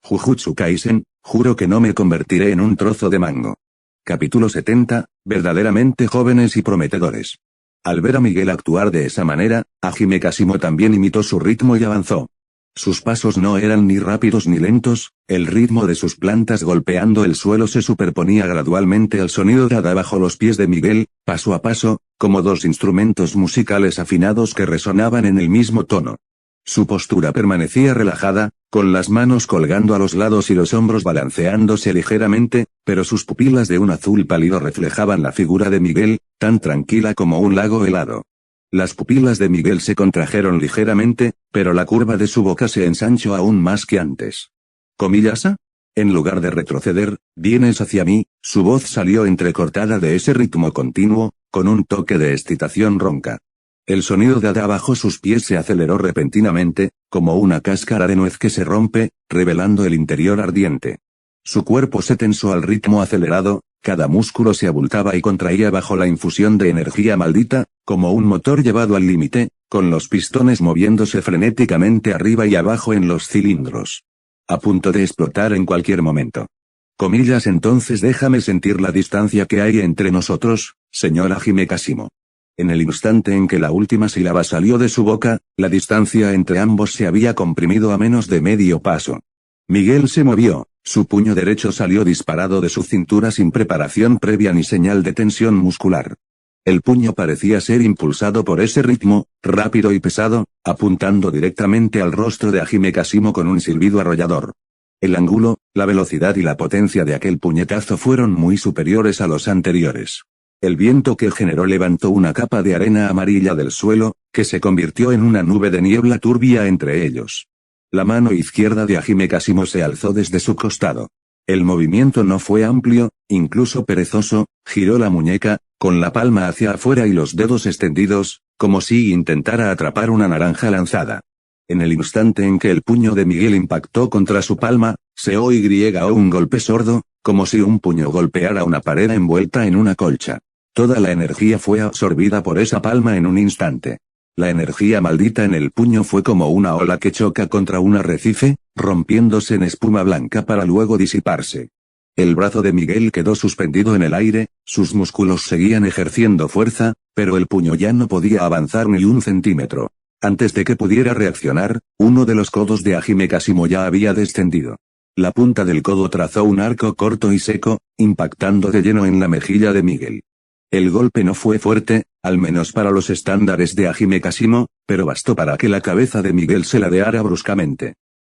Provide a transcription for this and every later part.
Jujutsu Kaisen, juro que no me convertiré en un trozo de mango. Capítulo 70, verdaderamente jóvenes y prometedores. Al ver a Miguel actuar de esa manera, Hajime Kashimo también imitó su ritmo y avanzó. Sus pasos no eran ni rápidos ni lentos, el ritmo de sus plantas golpeando el suelo se superponía gradualmente al sonido de bajo los pies de Miguel, paso a paso, como dos instrumentos musicales afinados que resonaban en el mismo tono. Su postura permanecía relajada, con las manos colgando a los lados y los hombros balanceándose ligeramente, pero sus pupilas de un azul pálido reflejaban la figura de Miguel, tan tranquila como un lago helado. Las pupilas de Miguel se contrajeron ligeramente, pero la curva de su boca se ensanchó aún más que antes. ¿Comillasa? En lugar de retroceder, vienes hacia mí, su voz salió entrecortada de ese ritmo continuo, con un toque de excitación ronca. El sonido de abajo sus pies se aceleró repentinamente, como una cáscara de nuez que se rompe, revelando el interior ardiente. Su cuerpo se tensó al ritmo acelerado, cada músculo se abultaba y contraía bajo la infusión de energía maldita, como un motor llevado al límite, con los pistones moviéndose frenéticamente arriba y abajo en los cilindros. A punto de explotar en cualquier momento. Comillas, entonces déjame sentir la distancia que hay entre nosotros, señor Hajime Kashimo. En el instante en que la última sílaba salió de su boca, la distancia entre ambos se había comprimido a menos de medio paso. Miguel se movió, su puño derecho salió disparado de su cintura sin preparación previa ni señal de tensión muscular. El puño parecía ser impulsado por ese ritmo, rápido y pesado, apuntando directamente al rostro de Hajime Kashimo con un silbido arrollador. El ángulo, la velocidad y la potencia de aquel puñetazo fueron muy superiores a los anteriores. El viento que generó levantó una capa de arena amarilla del suelo, que se convirtió en una nube de niebla turbia entre ellos. La mano izquierda de Hajime Kashimo se alzó desde su costado. El movimiento no fue amplio, incluso perezoso, giró la muñeca, con la palma hacia afuera y los dedos extendidos, como si intentara atrapar una naranja lanzada. En el instante en que el puño de Miguel impactó contra su palma, se oyó un golpe sordo, como si un puño golpeara una pared envuelta en una colcha. Toda la energía fue absorbida por esa palma en un instante. La energía maldita en el puño fue como una ola que choca contra un arrecife, rompiéndose en espuma blanca para luego disiparse. El brazo de Miguel quedó suspendido en el aire, sus músculos seguían ejerciendo fuerza, pero el puño ya no podía avanzar ni un centímetro. Antes de que pudiera reaccionar, uno de los codos de Hajime Kashimo ya había descendido. La punta del codo trazó un arco corto y seco, impactando de lleno en la mejilla de Miguel. El golpe no fue fuerte, al menos para los estándares de Hajime Kashimo, pero bastó para que la cabeza de Miguel se ladeara bruscamente.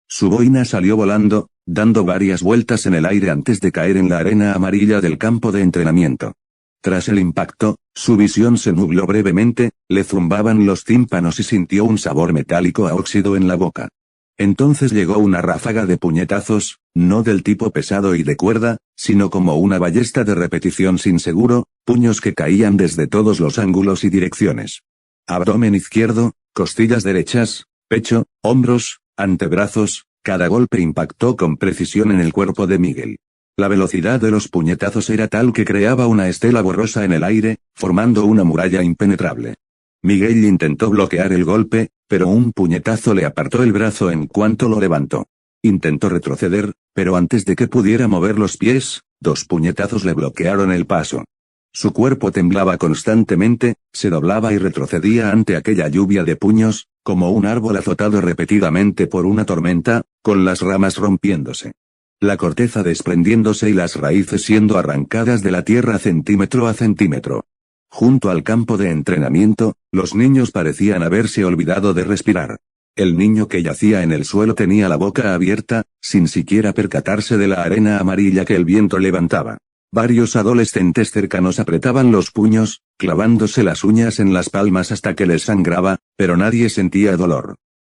Su boina salió volando, dando varias vueltas en el aire antes de caer en la arena amarilla del campo de entrenamiento. Tras el impacto, su visión se nubló brevemente, le zumbaban los tímpanos y sintió un sabor metálico a óxido en la boca. Entonces llegó una ráfaga de puñetazos, no del tipo pesado y de cuerda, sino como una ballesta de repetición sin seguro, puños que caían desde todos los ángulos y direcciones. Abdomen izquierdo, costillas derechas, pecho, hombros, antebrazos, cada golpe impactó con precisión en el cuerpo de Miguel. La velocidad de los puñetazos era tal que creaba una estela borrosa en el aire, formando una muralla impenetrable. Miguel intentó bloquear el golpe, pero un puñetazo le apartó el brazo en cuanto lo levantó. Intentó retroceder, pero antes de que pudiera mover los pies, dos puñetazos le bloquearon el paso. Su cuerpo temblaba constantemente, se doblaba y retrocedía ante aquella lluvia de puños, como un árbol azotado repetidamente por una tormenta, con las ramas rompiéndose. La corteza desprendiéndose y las raíces siendo arrancadas de la tierra centímetro a centímetro. Junto al campo de entrenamiento, los niños parecían haberse olvidado de respirar. El niño que yacía en el suelo tenía la boca abierta, sin siquiera percatarse de la arena amarilla que el viento levantaba. Varios adolescentes cercanos apretaban los puños, clavándose las uñas en las palmas hasta que les sangraba, pero nadie sentía dolor.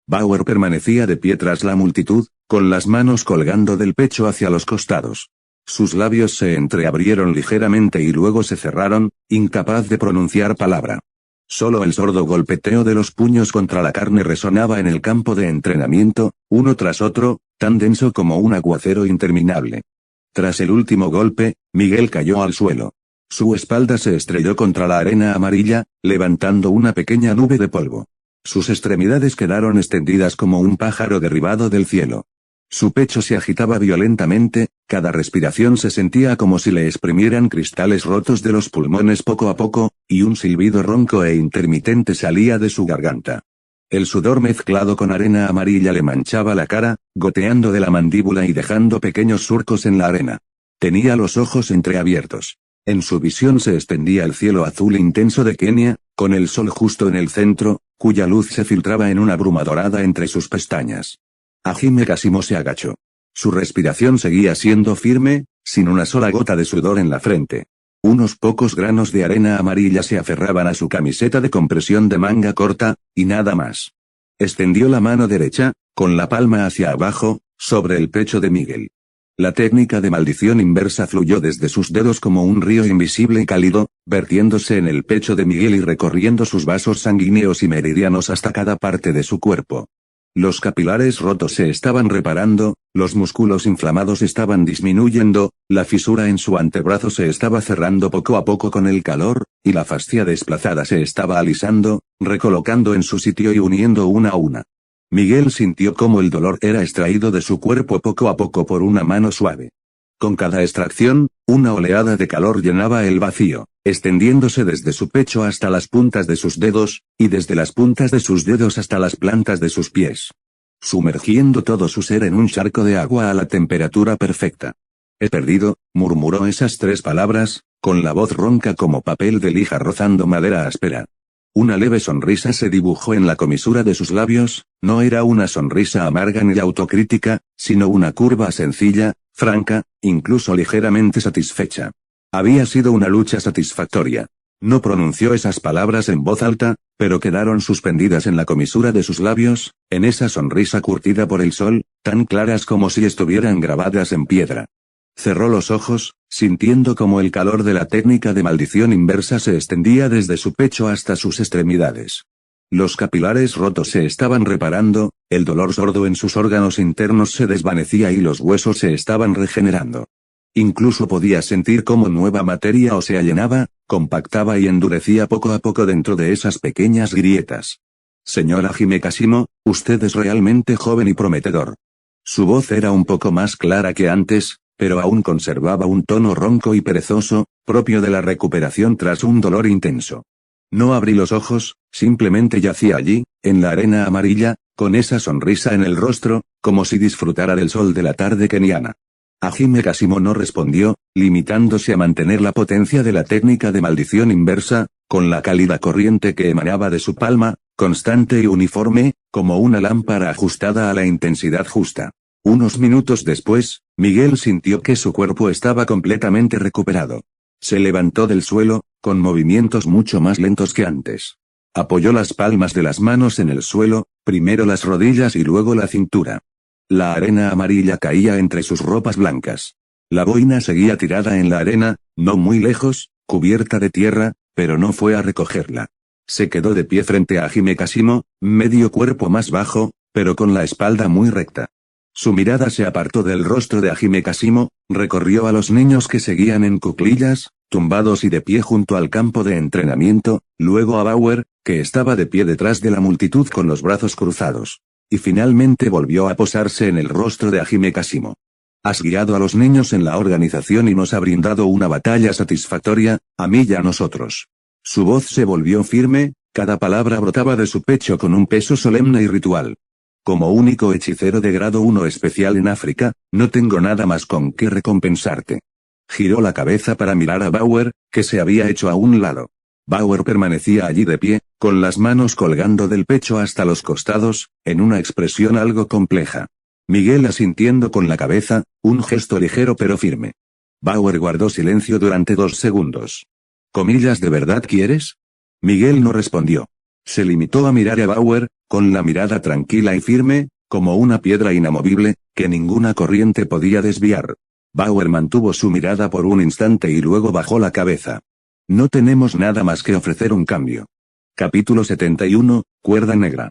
Bauer permanecía de pie tras la multitud, con las manos colgando del pecho hacia los costados. Sus labios se entreabrieron ligeramente y luego se cerraron, incapaz de pronunciar palabra. Solo el sordo golpeteo de los puños contra la carne resonaba en el campo de entrenamiento, uno tras otro, tan denso como un aguacero interminable. Tras el último golpe, Miguel cayó al suelo. Su espalda se estrelló contra la arena amarilla, levantando una pequeña nube de polvo. Sus extremidades quedaron extendidas como un pájaro derribado del cielo. Su pecho se agitaba violentamente, cada respiración se sentía como si le exprimieran cristales rotos de los pulmones poco a poco, y un silbido ronco e intermitente salía de su garganta. El sudor mezclado con arena amarilla le manchaba la cara, goteando de la mandíbula y dejando pequeños surcos en la arena. Tenía los ojos entreabiertos. En su visión se extendía el cielo azul intenso de Kenia, con el sol justo en el centro, cuya luz se filtraba en una bruma dorada entre sus pestañas. Hajime Kasimo se agachó. Su respiración seguía siendo firme, sin una sola gota de sudor en la frente. Unos pocos granos de arena amarilla se aferraban a su camiseta de compresión de manga corta, y nada más. Extendió la mano derecha, con la palma hacia abajo, sobre el pecho de Miguel. La técnica de maldición inversa fluyó desde sus dedos como un río invisible y cálido, vertiéndose en el pecho de Miguel y recorriendo sus vasos sanguíneos y meridianos hasta cada parte de su cuerpo. Los capilares rotos se estaban reparando, los músculos inflamados estaban disminuyendo, la fisura en su antebrazo se estaba cerrando poco a poco con el calor, y la fascia desplazada se estaba alisando, recolocando en su sitio y uniendo una a una. Miguel sintió cómo el dolor era extraído de su cuerpo poco a poco por una mano suave. Con cada extracción, una oleada de calor llenaba el vacío, extendiéndose desde su pecho hasta las puntas de sus dedos, y desde las puntas de sus dedos hasta las plantas de sus pies. Sumergiendo todo su ser en un charco de agua a la temperatura perfecta. He perdido, murmuró esas 3 palabras, con la voz ronca como papel de lija rozando madera áspera. Una leve sonrisa se dibujó en la comisura de sus labios, no era una sonrisa amarga ni autocrítica, sino una curva sencilla, franca, incluso ligeramente satisfecha. Había sido una lucha satisfactoria. No pronunció esas palabras en voz alta, pero quedaron suspendidas en la comisura de sus labios, en esa sonrisa curtida por el sol, tan claras como si estuvieran grabadas en piedra. Cerró los ojos, sintiendo como el calor de la técnica de maldición inversa se extendía desde su pecho hasta sus extremidades. Los capilares rotos se estaban reparando, el dolor sordo en sus órganos internos se desvanecía y los huesos se estaban regenerando. Incluso podía sentir cómo nueva materia ósea llenaba, compactaba y endurecía poco a poco dentro de esas pequeñas grietas. Señora Hajime Kasimo, usted es realmente joven y prometedor. Su voz era un poco más clara que antes, pero aún conservaba un tono ronco y perezoso, propio de la recuperación tras un dolor intenso. No abrí los ojos, simplemente yacía allí, en la arena amarilla, con esa sonrisa en el rostro, como si disfrutara del sol de la tarde keniana. Hajime Kasimo no respondió, limitándose a mantener la potencia de la técnica de maldición inversa, con la cálida corriente que emanaba de su palma, constante y uniforme, como una lámpara ajustada a la intensidad justa. Unos minutos después, Miguel sintió que su cuerpo estaba completamente recuperado. Se levantó del suelo, con movimientos mucho más lentos que antes. Apoyó las palmas de las manos en el suelo, primero las rodillas y luego la cintura. La arena amarilla caía entre sus ropas blancas. La boina seguía tirada en la arena, no muy lejos, cubierta de tierra, pero no fue a recogerla. Se quedó de pie frente a Hajime Kasimo, medio cuerpo más bajo, pero con la espalda muy recta. Su mirada se apartó del rostro de Hajime Kasimo, recorrió a los niños que seguían en cuclillas, tumbados y de pie junto al campo de entrenamiento, luego a Bauer, que estaba de pie detrás de la multitud con los brazos cruzados. Y finalmente volvió a posarse en el rostro de Hajime Kasimo. Has guiado a los niños en la organización y nos ha brindado una batalla satisfactoria, a mí y a nosotros. Su voz se volvió firme, cada palabra brotaba de su pecho con un peso solemne y ritual. Como único hechicero de grado 1 especial en África, no tengo nada más con qué recompensarte. Giró la cabeza para mirar a Bauer, que se había hecho a un lado. Bauer permanecía allí de pie, con las manos colgando del pecho hasta los costados, en una expresión algo compleja. Miguel asintiendo con la cabeza, un gesto ligero pero firme. Bauer guardó silencio durante 2 segundos. ¿Comillas de verdad quieres? Miguel no respondió. Se limitó a mirar a Bauer, con la mirada tranquila y firme, como una piedra inamovible, que ninguna corriente podía desviar. Bauer mantuvo su mirada por un instante y luego bajó la cabeza. No tenemos nada más que ofrecer un cambio. Capítulo 71, Cuerda Negra.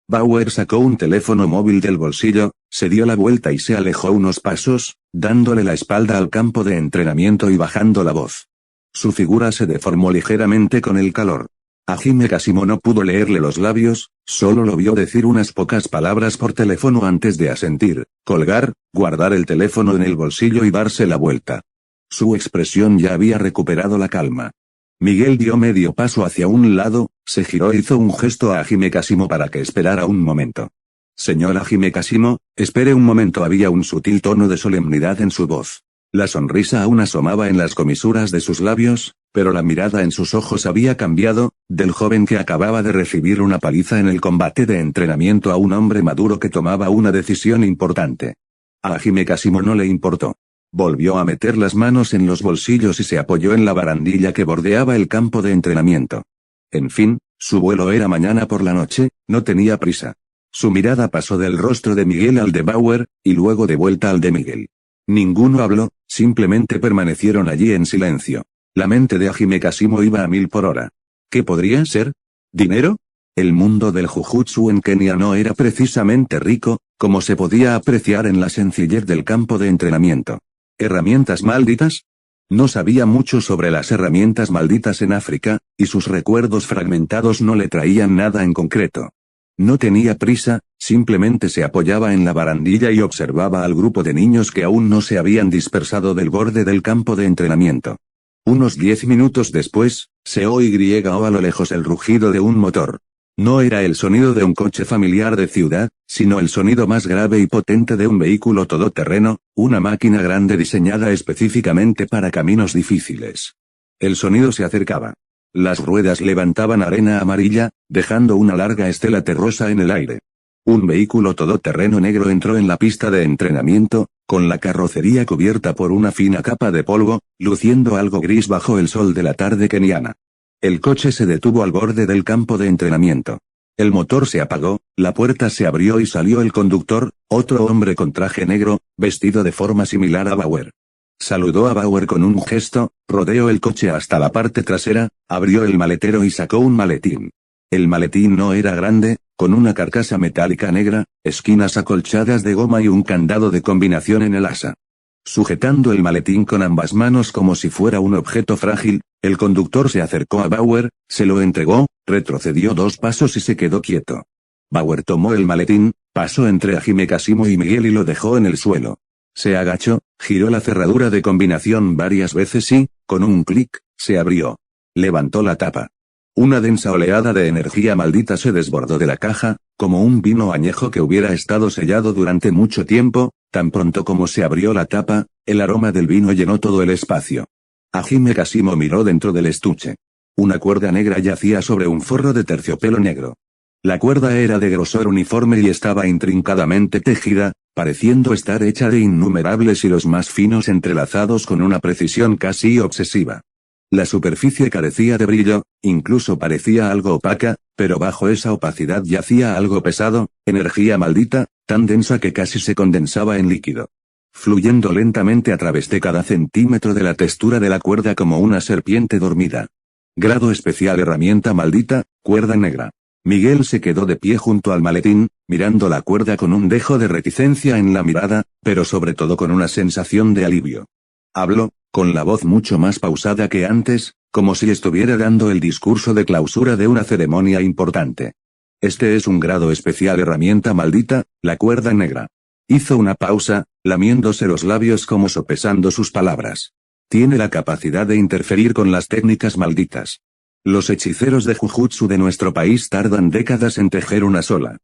Bauer sacó un teléfono móvil del bolsillo, se dio la vuelta y se alejó unos pasos, dándole la espalda al campo de entrenamiento y bajando la voz. Su figura se deformó ligeramente con el calor. Hajime Kasimo no pudo leerle los labios, solo lo vio decir unas pocas palabras por teléfono antes de asentir, colgar, guardar el teléfono en el bolsillo y darse la vuelta. Su expresión ya había recuperado la calma. Miguel dio medio paso hacia un lado, se giró e hizo un gesto a Hajime Kasimo para que esperara un momento. Señor Hajime Kasimo, espere un momento. Había un sutil tono de solemnidad en su voz. La sonrisa aún asomaba en las comisuras de sus labios, pero la mirada en sus ojos había cambiado, del joven que acababa de recibir una paliza en el combate de entrenamiento a un hombre maduro que tomaba una decisión importante. A Hajime Kasimo no le importó. Volvió a meter las manos en los bolsillos y se apoyó en la barandilla que bordeaba el campo de entrenamiento. En fin, su vuelo era mañana por la noche, no tenía prisa. Su mirada pasó del rostro de Miguel al de Bauer, y luego de vuelta al de Miguel. Ninguno habló, simplemente permanecieron allí en silencio. La mente de Hajime Kasimo iba a 1000 por hora. ¿Qué podría ser? ¿Dinero? El mundo del jujutsu en Kenia no era precisamente rico, como se podía apreciar en la sencillez del campo de entrenamiento. ¿Herramientas malditas? No sabía mucho sobre las herramientas malditas en África, y sus recuerdos fragmentados no le traían nada en concreto. No tenía prisa, simplemente se apoyaba en la barandilla y observaba al grupo de niños que aún no se habían dispersado del borde del campo de entrenamiento. Unos 10 minutos después, se oyó a lo lejos el rugido de un motor. No era el sonido de un coche familiar de ciudad, sino el sonido más grave y potente de un vehículo todoterreno, una máquina grande diseñada específicamente para caminos difíciles. El sonido se acercaba. Las ruedas levantaban arena amarilla, dejando una larga estela terrosa en el aire. Un vehículo todoterreno negro entró en la pista de entrenamiento, con la carrocería cubierta por una fina capa de polvo, luciendo algo gris bajo el sol de la tarde keniana. El coche se detuvo al borde del campo de entrenamiento. El motor se apagó, la puerta se abrió y salió el conductor, otro hombre con traje negro, vestido de forma similar a Bauer. Saludó a Bauer con un gesto, rodeó el coche hasta la parte trasera, abrió el maletero y sacó un maletín. El maletín no era grande, con una carcasa metálica negra, esquinas acolchadas de goma y un candado de combinación en el asa. Sujetando el maletín con ambas manos como si fuera un objeto frágil, el conductor se acercó a Bauer, se lo entregó, retrocedió 2 pasos y se quedó quieto. Bauer tomó el maletín, pasó entre Hajime Kasimo y Miguel y lo dejó en el suelo. Se agachó, giró la cerradura de combinación varias veces y, con un clic, se abrió. Levantó la tapa. Una densa oleada de energía maldita se desbordó de la caja, como un vino añejo que hubiera estado sellado durante mucho tiempo. Tan pronto como se abrió la tapa, el aroma del vino llenó todo el espacio. Hajime Kasimo miró dentro del estuche. Una cuerda negra yacía sobre un forro de terciopelo negro. La cuerda era de grosor uniforme y estaba intrincadamente tejida, pareciendo estar hecha de innumerables hilos más finos entrelazados con una precisión casi obsesiva. La superficie carecía de brillo, incluso parecía algo opaca, pero bajo esa opacidad yacía algo pesado, energía maldita, tan densa que casi se condensaba en líquido. Fluyendo lentamente a través de cada centímetro de la textura de la cuerda como una serpiente dormida. Grado especial herramienta maldita, cuerda negra. Miguel se quedó de pie junto al maletín, mirando la cuerda con un dejo de reticencia en la mirada, pero sobre todo con una sensación de alivio. Habló, con la voz mucho más pausada que antes, como si estuviera dando el discurso de clausura de una ceremonia importante. Este es un grado especial herramienta maldita, la cuerda negra. Hizo una pausa, lamiéndose los labios como sopesando sus palabras. Tiene la capacidad de interferir con las técnicas malditas. Los hechiceros de Jujutsu de nuestro país tardan décadas en tejer una sola.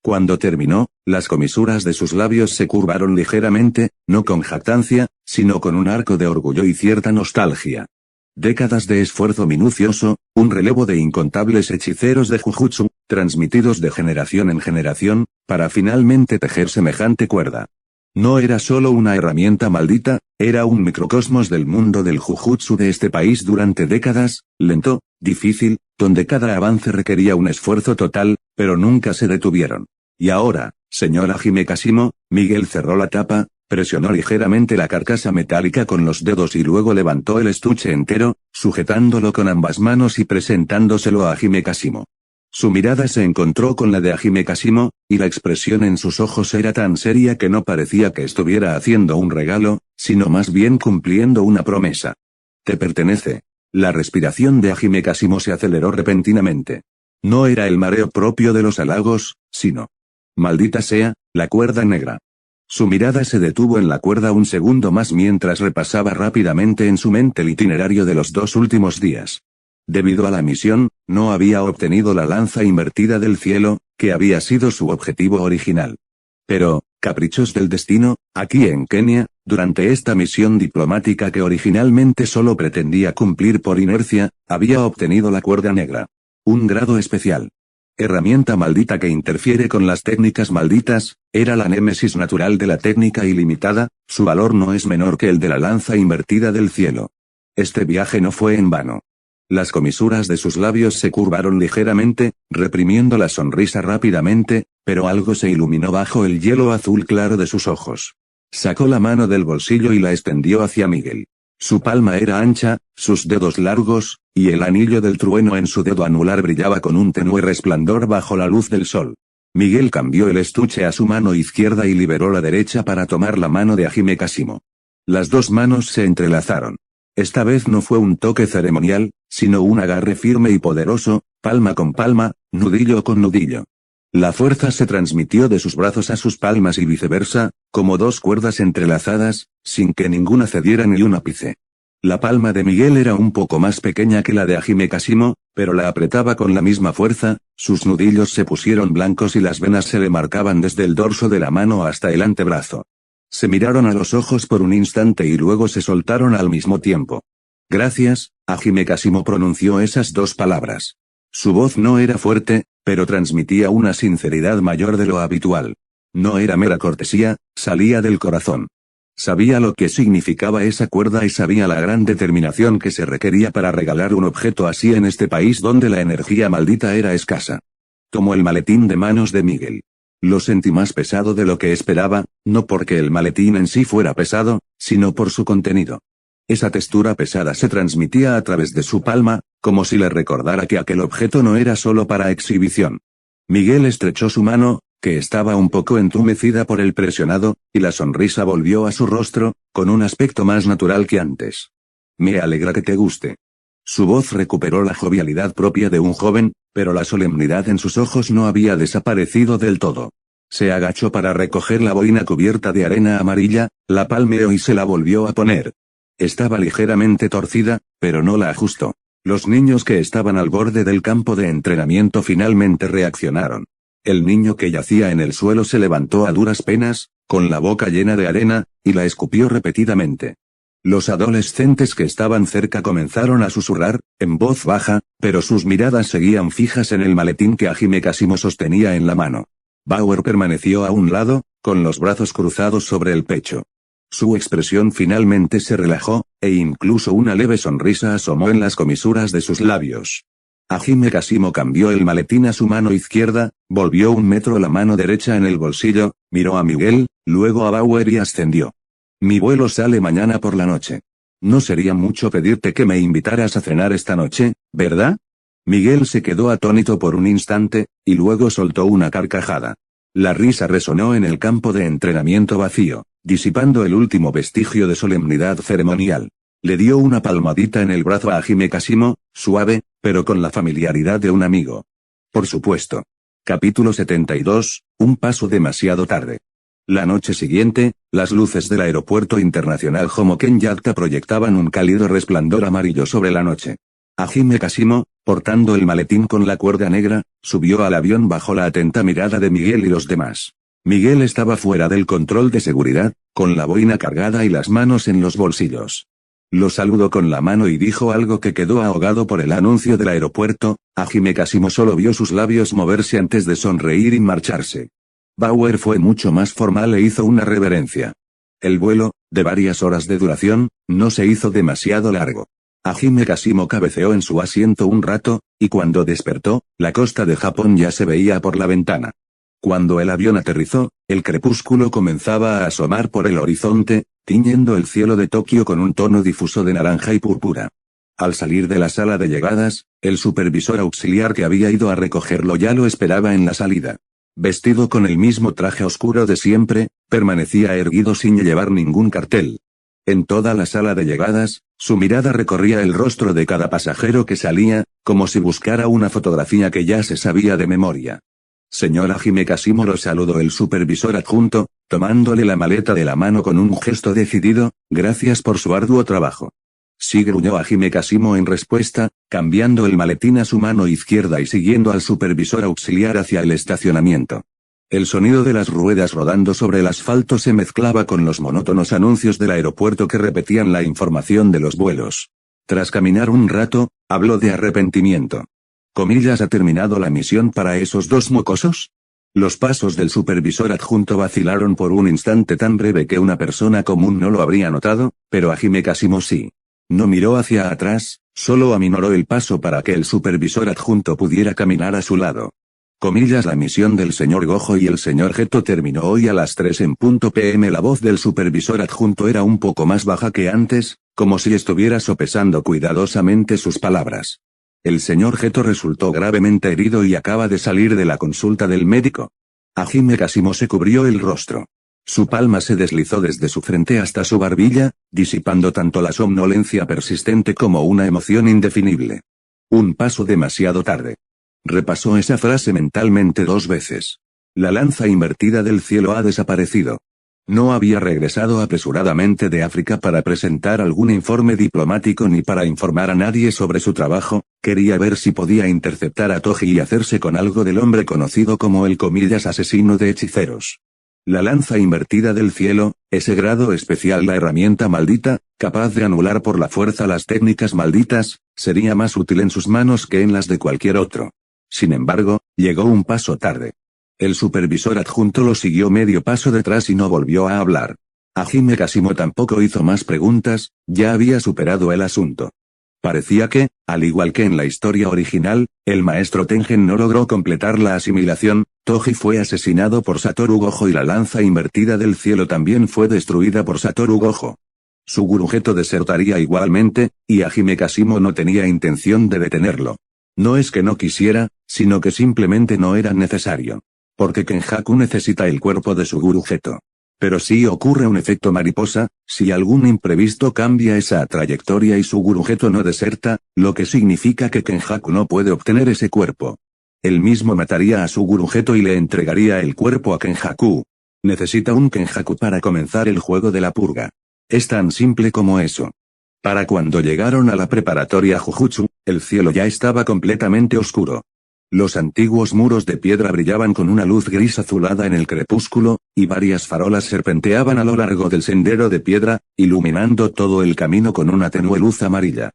Cuando terminó, las comisuras de sus labios se curvaron ligeramente, no con jactancia, sino con un arco de orgullo y cierta nostalgia. Décadas de esfuerzo minucioso, un relevo de incontables hechiceros de Jujutsu, transmitidos de generación en generación, para finalmente tejer semejante cuerda. No era solo una herramienta maldita, era un microcosmos del mundo del Jujutsu de este país durante décadas, lento, difícil, donde cada avance requería un esfuerzo total, pero nunca se detuvieron. Y ahora, señor Hajime Kasimo, Miguel cerró la tapa, presionó ligeramente la carcasa metálica con los dedos y luego levantó el estuche entero, sujetándolo con ambas manos y presentándoselo a Hajime Kasimo. Su mirada se encontró con la de Hajime Kasimo, y la expresión en sus ojos era tan seria que no parecía que estuviera haciendo un regalo, sino más bien cumpliendo una promesa. Te pertenece. La respiración de Hajime Kasimo se aceleró repentinamente. No era el mareo propio de los halagos, sino... Maldita sea, la cuerda negra. Su mirada se detuvo en la cuerda un segundo más mientras repasaba rápidamente en su mente el itinerario de los 2 últimos días. Debido a la misión, no había obtenido la lanza invertida del cielo, que había sido su objetivo original. Pero, caprichos del destino, aquí en Kenia, durante esta misión diplomática que originalmente solo pretendía cumplir por inercia, había obtenido la cuerda negra. Un grado especial. Herramienta maldita que interfiere con las técnicas malditas, era la némesis natural de la técnica ilimitada, su valor no es menor que el de la lanza invertida del cielo. Este viaje no fue en vano. Las comisuras de sus labios se curvaron ligeramente, reprimiendo la sonrisa rápidamente, pero algo se iluminó bajo el hielo azul claro de sus ojos. Sacó la mano del bolsillo y la extendió hacia Miguel. Su palma era ancha, sus dedos largos, y el anillo del trueno en su dedo anular brillaba con un tenue resplandor bajo la luz del sol. Miguel cambió el estuche a su mano izquierda y liberó la derecha para tomar la mano de Hajime Kasimo. Las 2 manos se entrelazaron. Esta vez no fue un toque ceremonial, sino un agarre firme y poderoso, palma con palma, nudillo con nudillo. La fuerza se transmitió de sus brazos a sus palmas y viceversa, como 2 cuerdas entrelazadas, sin que ninguna cediera ni un ápice. La palma de Miguel era un poco más pequeña que la de Hajime Kasimo, pero la apretaba con la misma fuerza, sus nudillos se pusieron blancos y las venas se le marcaban desde el dorso de la mano hasta el antebrazo. Se miraron a los ojos por un instante y luego se soltaron al mismo tiempo. Gracias, Hajime Kasimo pronunció esas 2 palabras. Su voz no era fuerte, pero transmitía una sinceridad mayor de lo habitual. No era mera cortesía, salía del corazón. Sabía lo que significaba esa cuerda y sabía la gran determinación que se requería para regalar un objeto así en este país donde la energía maldita era escasa. Tomó el maletín de manos de Miguel. Lo sentí más pesado de lo que esperaba, no porque el maletín en sí fuera pesado, sino por su contenido. Esa textura pesada se transmitía a través de su palma, como si le recordara que aquel objeto no era solo para exhibición. Miguel estrechó su mano, que estaba un poco entumecida por el presionado, y la sonrisa volvió a su rostro, con un aspecto más natural que antes. Me alegra que te guste. Su voz recuperó la jovialidad propia de un joven, pero la solemnidad en sus ojos no había desaparecido del todo. Se agachó para recoger la boina cubierta de arena amarilla, la palmeó y se la volvió a poner. Estaba ligeramente torcida, pero no la ajustó. Los niños que estaban al borde del campo de entrenamiento finalmente reaccionaron. El niño que yacía en el suelo se levantó a duras penas, con la boca llena de arena, y la escupió repetidamente. Los adolescentes que estaban cerca comenzaron a susurrar, en voz baja, pero sus miradas seguían fijas en el maletín que Hajime Kasimo sostenía en la mano. Bauer permaneció a un lado, con los brazos cruzados sobre el pecho. Su expresión finalmente se relajó, e incluso una leve sonrisa asomó en las comisuras de sus labios. Hajime Kasimo cambió el maletín a su mano izquierda, volvió 1 metro la mano derecha en el bolsillo, miró a Miguel, luego a Bauer y ascendió. Mi vuelo sale mañana por la noche. No sería mucho pedirte que me invitaras a cenar esta noche, ¿verdad? Miguel se quedó atónito por un instante, y luego soltó una carcajada. La risa resonó en el campo de entrenamiento vacío, disipando el último vestigio de solemnidad ceremonial. Le dio una palmadita en el brazo a Hajime Kasimo, suave, pero con la familiaridad de un amigo. Por supuesto. Capítulo 72, un paso demasiado tarde. La noche siguiente, las luces del aeropuerto internacional Jomo Kenyatta proyectaban un cálido resplandor amarillo sobre la noche. Hajime Kasimo, portando el maletín con la cuerda negra, subió al avión bajo la atenta mirada de Miguel y los demás. Miguel estaba fuera del control de seguridad, con la boina cargada y las manos en los bolsillos. Lo saludó con la mano y dijo algo que quedó ahogado por el anuncio del aeropuerto. Hajime Kasimo solo vio sus labios moverse antes de sonreír y marcharse. Bauer fue mucho más formal e hizo una reverencia. El vuelo, de varias horas de duración, no se hizo demasiado largo. Hajime Kasimo cabeceó en su asiento un rato, y cuando despertó, la costa de Japón ya se veía por la ventana. Cuando el avión aterrizó, el crepúsculo comenzaba a asomar por el horizonte, tiñendo el cielo de Tokio con un tono difuso de naranja y púrpura. Al salir de la sala de llegadas, el supervisor auxiliar que había ido a recogerlo ya lo esperaba en la salida. Vestido con el mismo traje oscuro de siempre, permanecía erguido sin llevar ningún cartel. En toda la sala de llegadas, Su mirada recorría el rostro de cada pasajero que salía, como si buscara una fotografía que ya se sabía de memoria. Señora Hime Kasimo, lo saludó el supervisor adjunto, tomándole la maleta de la mano con un gesto decidido. Gracias por su arduo trabajo. Sí, gruñó a Hime Kasimo en respuesta, cambiando el maletín a su mano izquierda y siguiendo al supervisor auxiliar hacia el estacionamiento. El sonido de las ruedas rodando sobre el asfalto se mezclaba con los monótonos anuncios del aeropuerto que repetían la información de los vuelos. Tras caminar un rato, habló de arrepentimiento. Comillas, ¿ha terminado la misión para esos dos mocosos? Los pasos del supervisor adjunto vacilaron por un instante tan breve que una persona común no lo habría notado, pero a Hime Kasimo sí. No miró hacia atrás, solo aminoró el paso para que el supervisor adjunto pudiera caminar a su lado. Comillas, la misión del señor Gojo y el señor Geto terminó hoy a las 3 en punto PM. La voz del supervisor adjunto era un poco más baja que antes, como si estuviera sopesando cuidadosamente sus palabras. El señor Geto resultó gravemente herido y acaba de salir de la consulta del médico. Hime Kasimo se cubrió el rostro. Su palma se deslizó desde su frente hasta su barbilla, disipando tanto la somnolencia persistente como una emoción indefinible. Un paso demasiado tarde. Repasó esa frase mentalmente 2 veces. La lanza invertida del cielo ha desaparecido. No había regresado apresuradamente de África para presentar algún informe diplomático ni para informar a nadie sobre su trabajo. Quería ver si podía interceptar a Toji y hacerse con algo del hombre conocido como el comillas asesino de hechiceros. La lanza invertida del cielo, ese grado especial, la herramienta maldita, capaz de anular por la fuerza las técnicas malditas, sería más útil en sus manos que en las de cualquier otro. Sin embargo, llegó un paso tarde. El supervisor adjunto lo siguió medio paso detrás y no volvió a hablar. Hime Kasimo tampoco hizo más preguntas, ya había superado el asunto. Parecía que, al igual que en la historia original, el maestro Tengen no logró completar la asimilación. Toji fue asesinado por Satoru Gojo y la lanza invertida del cielo también fue destruida por Satoru Gojo. Su Guru Geto desertaría igualmente, y Hime Kasimo no tenía intención de detenerlo. No es que no quisiera, sino que simplemente no era necesario. Porque Kenjaku necesita el cuerpo de su Guru Geto. Pero si ocurre un efecto mariposa, si algún imprevisto cambia esa trayectoria y su Guru Geto no deserta, lo que significa que Kenjaku no puede obtener ese cuerpo. Él mismo mataría a su Guru Geto y le entregaría el cuerpo a Kenjaku. Necesita un Kenjaku para comenzar el juego de la purga. Es tan simple como eso. Para cuando llegaron a la preparatoria Jujutsu, el cielo ya estaba completamente oscuro. Los antiguos muros de piedra brillaban con una luz gris azulada en el crepúsculo, y varias farolas serpenteaban a lo largo del sendero de piedra, iluminando todo el camino con una tenue luz amarilla.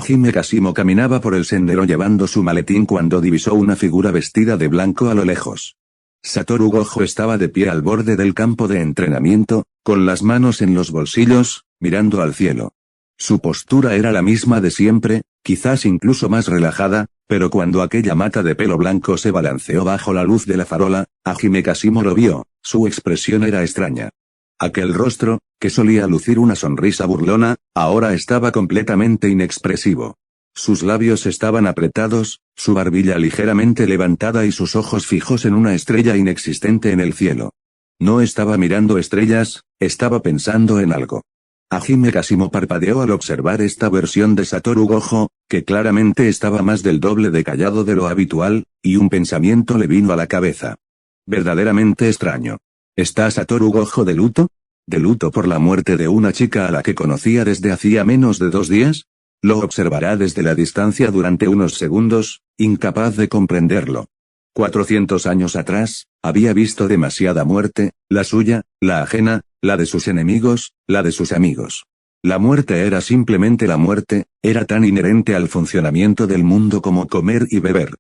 Hime Kasimo caminaba por el sendero llevando su maletín cuando divisó una figura vestida de blanco a lo lejos. Satoru Gojo estaba de pie al borde del campo de entrenamiento, con las manos en los bolsillos, mirando al cielo. Su postura era la misma de siempre, quizás incluso más relajada, pero cuando aquella mata de pelo blanco se balanceó bajo la luz de la farola, Hime Kasimo lo vio, su expresión era extraña. Aquel rostro, que solía lucir una sonrisa burlona, ahora estaba completamente inexpresivo. Sus labios estaban apretados, su barbilla ligeramente levantada y sus ojos fijos en una estrella inexistente en el cielo. No estaba mirando estrellas, estaba pensando en algo. Hime Kasimo parpadeó al observar esta versión de Satoru Gojo, que claramente estaba más del doble de callado de lo habitual, y un pensamiento le vino a la cabeza. Verdaderamente extraño. ¿Está Satoru Gojo de luto? ¿De luto por la muerte de una chica a la que conocía desde hacía menos de 2 días? Lo observará desde la distancia durante unos segundos, incapaz de comprenderlo. 400 años atrás, había visto demasiada muerte, la suya, la ajena, la de sus enemigos, la de sus amigos. La muerte era simplemente la muerte, era tan inherente al funcionamiento del mundo como comer y beber.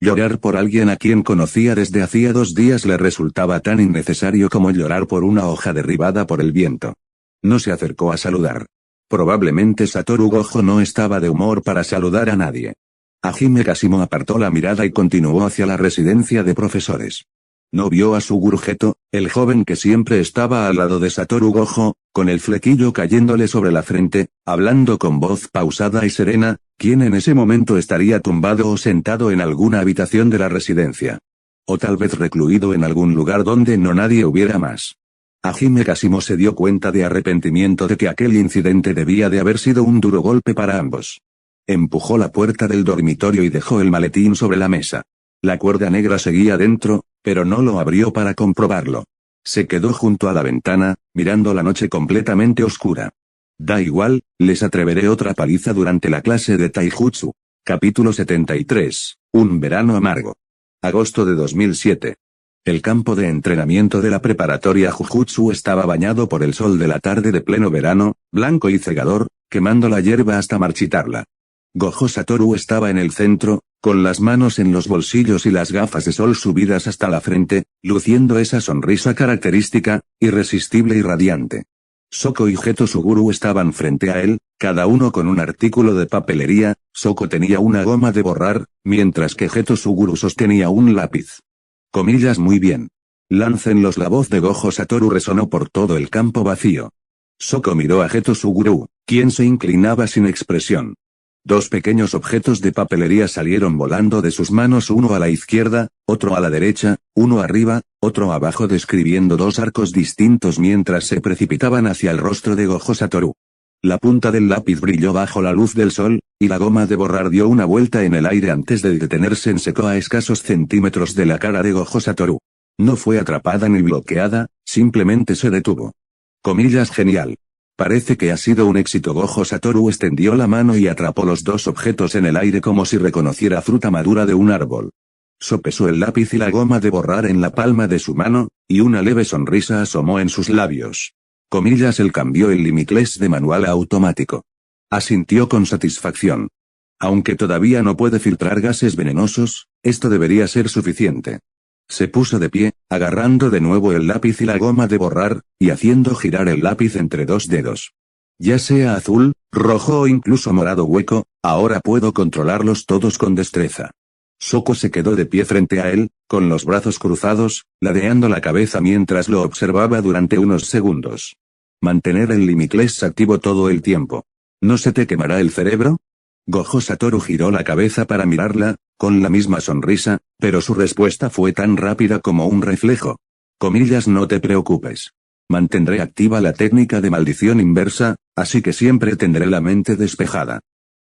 Llorar por alguien a quien conocía desde hacía 2 días le resultaba tan innecesario como llorar por una hoja derribada por el viento. No se acercó a saludar. Probablemente Satoru Gojo no estaba de humor para saludar a nadie. Hime Kasimo apartó la mirada y continuó hacia la residencia de profesores. No vio a su Guru Geto, el joven que siempre estaba al lado de Satoru Gojo, con el flequillo cayéndole sobre la frente, hablando con voz pausada y serena, quien en ese momento estaría tumbado o sentado en alguna habitación de la residencia. O tal vez recluido en algún lugar donde no nadie hubiera más. Hajime Kasimo se dio cuenta de arrepentimiento de que aquel incidente debía de haber sido un duro golpe para ambos. Empujó la puerta del dormitorio y dejó el maletín sobre la mesa. La cuerda negra seguía dentro, pero no lo abrió para comprobarlo. Se quedó junto a la ventana, mirando la noche completamente oscura. Da igual, les atreveré otra paliza durante la clase de Taijutsu. Capítulo 73. Un verano amargo. Agosto de 2007. El campo de entrenamiento de la preparatoria Jujutsu estaba bañado por el sol de la tarde de pleno verano, blanco y cegador, quemando la hierba hasta marchitarla. Gojo Satoru estaba en el centro, con las manos en los bolsillos y las gafas de sol subidas hasta la frente, luciendo esa sonrisa característica, irresistible y radiante. Soko y Geto Suguru estaban frente a él, cada uno con un artículo de papelería. Soko tenía una goma de borrar, mientras que Geto Suguru sostenía un lápiz. Comillas muy bien. Láncenlos. La voz de Gojo Satoru resonó por todo el campo vacío. Soko miró a Geto Suguru, quien se inclinaba sin expresión. Dos pequeños objetos de papelería salieron volando de sus manos, uno a la izquierda, otro a la derecha, uno arriba, otro abajo, describiendo dos arcos distintos mientras se precipitaban hacia el rostro de Gojo Satoru. La punta del lápiz brilló bajo la luz del sol, y la goma de borrar dio una vuelta en el aire antes de detenerse en seco a escasos centímetros de la cara de Gojo Satoru. No fue atrapada ni bloqueada, simplemente se detuvo. Comillas genial. Parece que ha sido un éxito. Gojo Satoru extendió la mano y atrapó los dos objetos en el aire como si reconociera fruta madura de un árbol. Sopesó el lápiz y la goma de borrar en la palma de su mano, y una leve sonrisa asomó en sus labios. Comillas. Él cambió el limitless de manual a automático. Asintió con satisfacción. Aunque todavía no puede filtrar gases venenosos, esto debería ser suficiente. Se puso de pie, agarrando de nuevo el lápiz y la goma de borrar, y haciendo girar el lápiz entre dos dedos. Ya sea azul, rojo o incluso morado hueco, ahora puedo controlarlos todos con destreza. Soko se quedó de pie frente a él, con los brazos cruzados, ladeando la cabeza mientras lo observaba durante unos segundos. Mantener el limitless activo todo el tiempo. ¿No se te quemará el cerebro? Gojo Satoru giró la cabeza para mirarla, con la misma sonrisa, pero su respuesta fue tan rápida como un reflejo. Comillas. No te preocupes. Mantendré activa la técnica de maldición inversa, así que siempre tendré la mente despejada.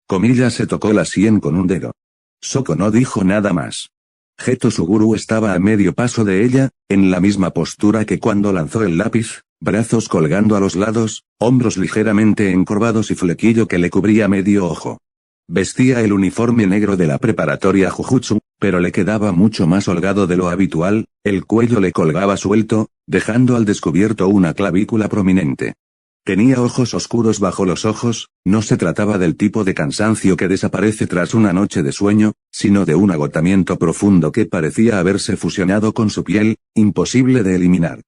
Comillas. Se tocó la sien con un dedo. Soko no dijo nada más. Geto Suguru estaba a medio paso de ella, en la misma postura que cuando lanzó el lápiz, brazos colgando a los lados, hombros ligeramente encorvados y flequillo que le cubría medio ojo. Vestía el uniforme negro de la preparatoria Jujutsu, pero le quedaba mucho más holgado de lo habitual, el cuello le colgaba suelto, dejando al descubierto una clavícula prominente. Tenía ojos oscuros bajo los ojos. No se trataba del tipo de cansancio que desaparece tras una noche de sueño, sino de un agotamiento profundo que parecía haberse fusionado con su piel, imposible de eliminar.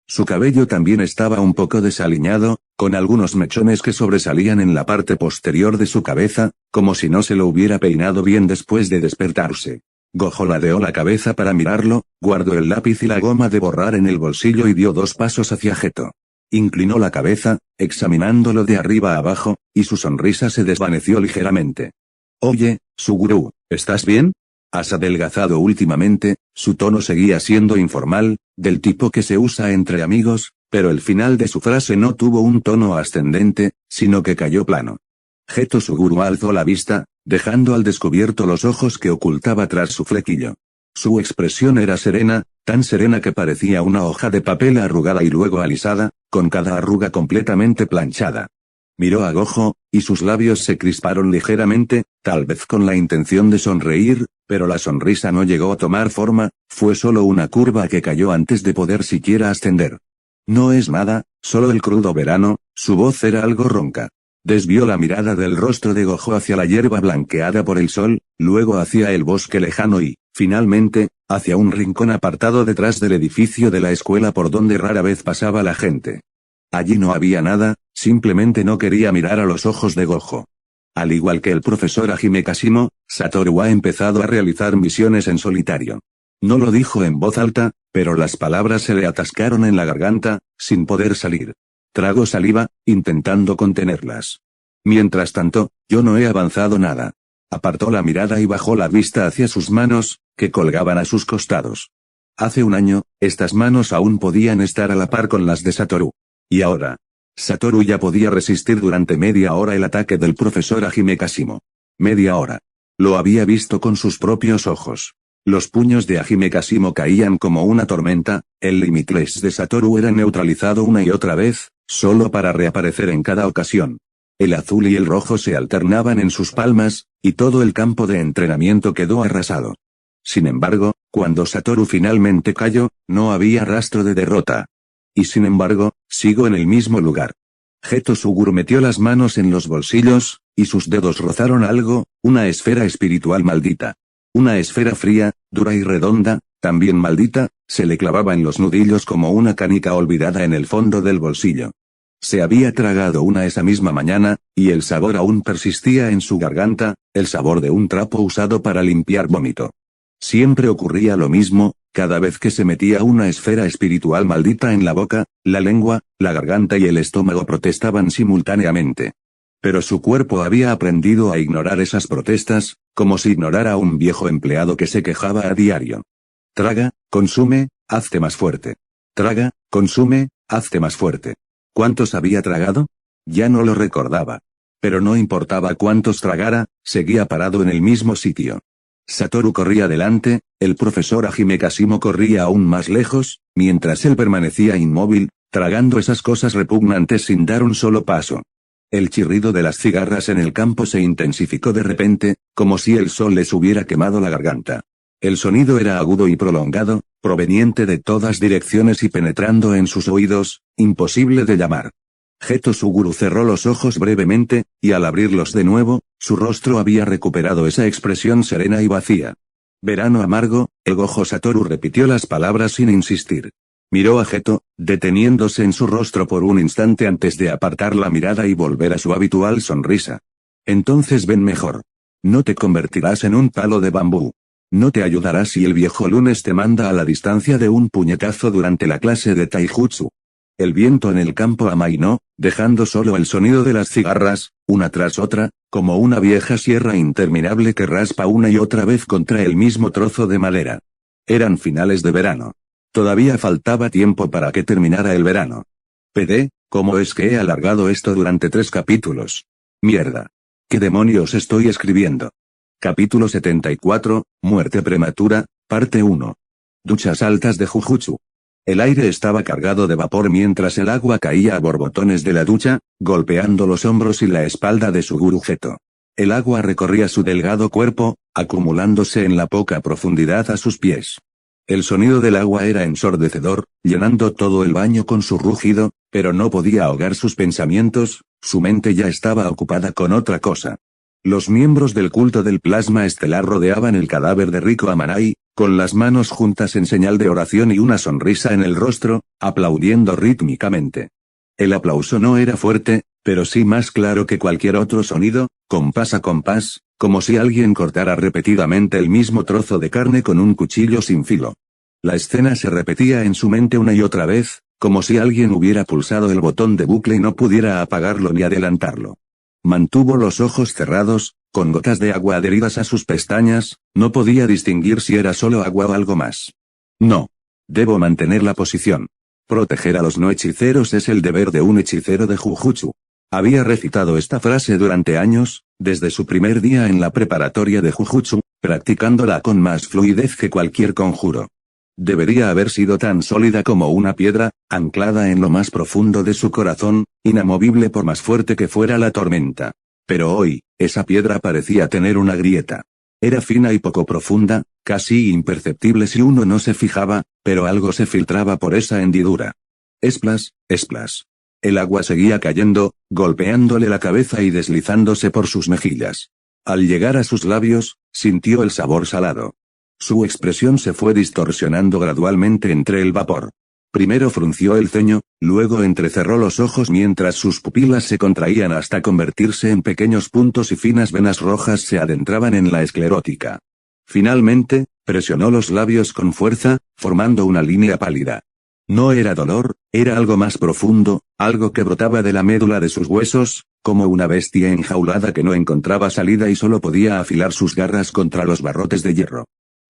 Su cabello también estaba un poco desaliñado, con algunos mechones que sobresalían en la parte posterior de su cabeza, como si no se lo hubiera peinado bien después de despertarse. Gojo ladeó la cabeza para mirarlo, guardó el lápiz y la goma de borrar en el bolsillo y dio dos pasos hacia Geto. Inclinó la cabeza, examinándolo de arriba a abajo, y su sonrisa se desvaneció ligeramente. Oye, Suguru, ¿estás bien? Has adelgazado últimamente. Su tono seguía siendo informal, del tipo que se usa entre amigos, pero el final de su frase no tuvo un tono ascendente, sino que cayó plano. Geto Suguru alzó la vista, dejando al descubierto los ojos que ocultaba tras su flequillo. Su expresión era serena, tan serena que parecía una hoja de papel arrugada y luego alisada, con cada arruga completamente planchada. Miró a Gojo, y sus labios se crisparon ligeramente, tal vez con la intención de sonreír, pero la sonrisa no llegó a tomar forma, fue solo una curva que cayó antes de poder siquiera ascender. No es nada, solo el crudo verano. Su voz era algo ronca. Desvió la mirada del rostro de Gojo hacia la hierba blanqueada por el sol, luego hacia el bosque lejano y, finalmente, hacia un rincón apartado detrás del edificio de la escuela por donde rara vez pasaba la gente. Allí no había nada, simplemente no quería mirar a los ojos de Gojo. Al igual que el profesor Hajime Kasimo, Satoru ha empezado a realizar misiones en solitario. No lo dijo en voz alta, pero las palabras se le atascaron en la garganta, sin poder salir. Tragó saliva, intentando contenerlas. Mientras tanto, yo no he avanzado nada. Apartó la mirada y bajó la vista hacia sus manos, que colgaban a sus costados. Hace un año, estas manos aún podían estar a la par con las de Satoru. Y ahora, Satoru ya podía resistir durante media hora el ataque del profesor Hajime Kashimo. Media hora. Lo había visto con sus propios ojos. Los puños de Hajime Kashimo caían como una tormenta, el Limitless de Satoru era neutralizado una y otra vez, solo para reaparecer en cada ocasión. El azul y el rojo se alternaban en sus palmas, y todo el campo de entrenamiento quedó arrasado. Sin embargo, cuando Satoru finalmente cayó, no había rastro de derrota. Y sin embargo, sigo en el mismo lugar. Geto Suguru metió las manos en los bolsillos, y sus dedos rozaron algo, una esfera espiritual maldita. Una esfera fría, dura y redonda, también maldita, se le clavaba en los nudillos como una canica olvidada en el fondo del bolsillo. Se había tragado una esa misma mañana, y el sabor aún persistía en su garganta, el sabor de un trapo usado para limpiar vómito. Siempre ocurría lo mismo, cada vez que se metía una esfera espiritual maldita en la boca, la lengua, la garganta y el estómago protestaban simultáneamente. Pero su cuerpo había aprendido a ignorar esas protestas, como si ignorara a un viejo empleado que se quejaba a diario. Traga, consume, hazte más fuerte. Traga, consume, hazte más fuerte. ¿Cuántos había tragado? Ya no lo recordaba. Pero no importaba cuántos tragara, seguía parado en el mismo sitio. Satoru corría delante, el profesor Hajime Kashimo corría aún más lejos, mientras él permanecía inmóvil, tragando esas cosas repugnantes sin dar un solo paso. El chirrido de las cigarras en el campo se intensificó de repente, como si el sol les hubiera quemado la garganta. El sonido era agudo y prolongado, proveniente de todas direcciones y penetrando en sus oídos, imposible de llamar. Geto Suguru cerró los ojos brevemente, y al abrirlos de nuevo, su rostro había recuperado esa expresión serena y vacía. Verano amargo, el Gojo Satoru repitió las palabras sin insistir. Miró a Geto, deteniéndose en su rostro por un instante antes de apartar la mirada y volver a su habitual sonrisa. Entonces ven mejor. No te convertirás en un palo de bambú. No te ayudarás si el viejo lunes te manda a la distancia de un puñetazo durante la clase de taijutsu. El viento en el campo amainó, dejando solo el sonido de las cigarras, una tras otra, como una vieja sierra interminable que raspa una y otra vez contra el mismo trozo de madera. Eran finales de verano. Todavía faltaba tiempo para que terminara el verano. PD, ¿cómo es que he alargado esto durante 3 capítulos? Mierda. ¿Qué demonios estoy escribiendo? Capítulo 74, Muerte prematura, parte 1. Duchas altas de Jujutsu. El aire estaba cargado de vapor mientras el agua caía a borbotones de la ducha, golpeando los hombros y la espalda de Suguru Geto. El agua recorría su delgado cuerpo, acumulándose en la poca profundidad a sus pies. El sonido del agua era ensordecedor, llenando todo el baño con su rugido, pero no podía ahogar sus pensamientos, su mente ya estaba ocupada con otra cosa. Los miembros del culto del plasma estelar rodeaban el cadáver de Riko Amanai, con las manos juntas en señal de oración y una sonrisa en el rostro, aplaudiendo rítmicamente. El aplauso no era fuerte, pero sí más claro que cualquier otro sonido, compás a compás, como si alguien cortara repetidamente el mismo trozo de carne con un cuchillo sin filo. La escena se repetía en su mente una y otra vez, como si alguien hubiera pulsado el botón de bucle y no pudiera apagarlo ni adelantarlo. Mantuvo los ojos cerrados, con gotas de agua adheridas a sus pestañas, no podía distinguir si era solo agua o algo más. No. Debo mantener la posición. Proteger a los no hechiceros es el deber de un hechicero de Jujutsu. Había recitado esta frase durante años, desde su primer día en la preparatoria de Jujutsu, practicándola con más fluidez que cualquier conjuro. Debería haber sido tan sólida como una piedra, anclada en lo más profundo de su corazón, inamovible por más fuerte que fuera la tormenta. Pero hoy, esa piedra parecía tener una grieta. Era fina y poco profunda, casi imperceptible si uno no se fijaba, pero algo se filtraba por esa hendidura. Splash, splash. El agua seguía cayendo, golpeándole la cabeza y deslizándose por sus mejillas. Al llegar a sus labios, sintió el sabor salado. Su expresión se fue distorsionando gradualmente entre el vapor. Primero frunció el ceño, luego entrecerró los ojos mientras sus pupilas se contraían hasta convertirse en pequeños puntos y finas venas rojas se adentraban en la esclerótica. Finalmente, presionó los labios con fuerza, formando una línea pálida. No era dolor, era algo más profundo, algo que brotaba de la médula de sus huesos, como una bestia enjaulada que no encontraba salida y solo podía afilar sus garras contra los barrotes de hierro.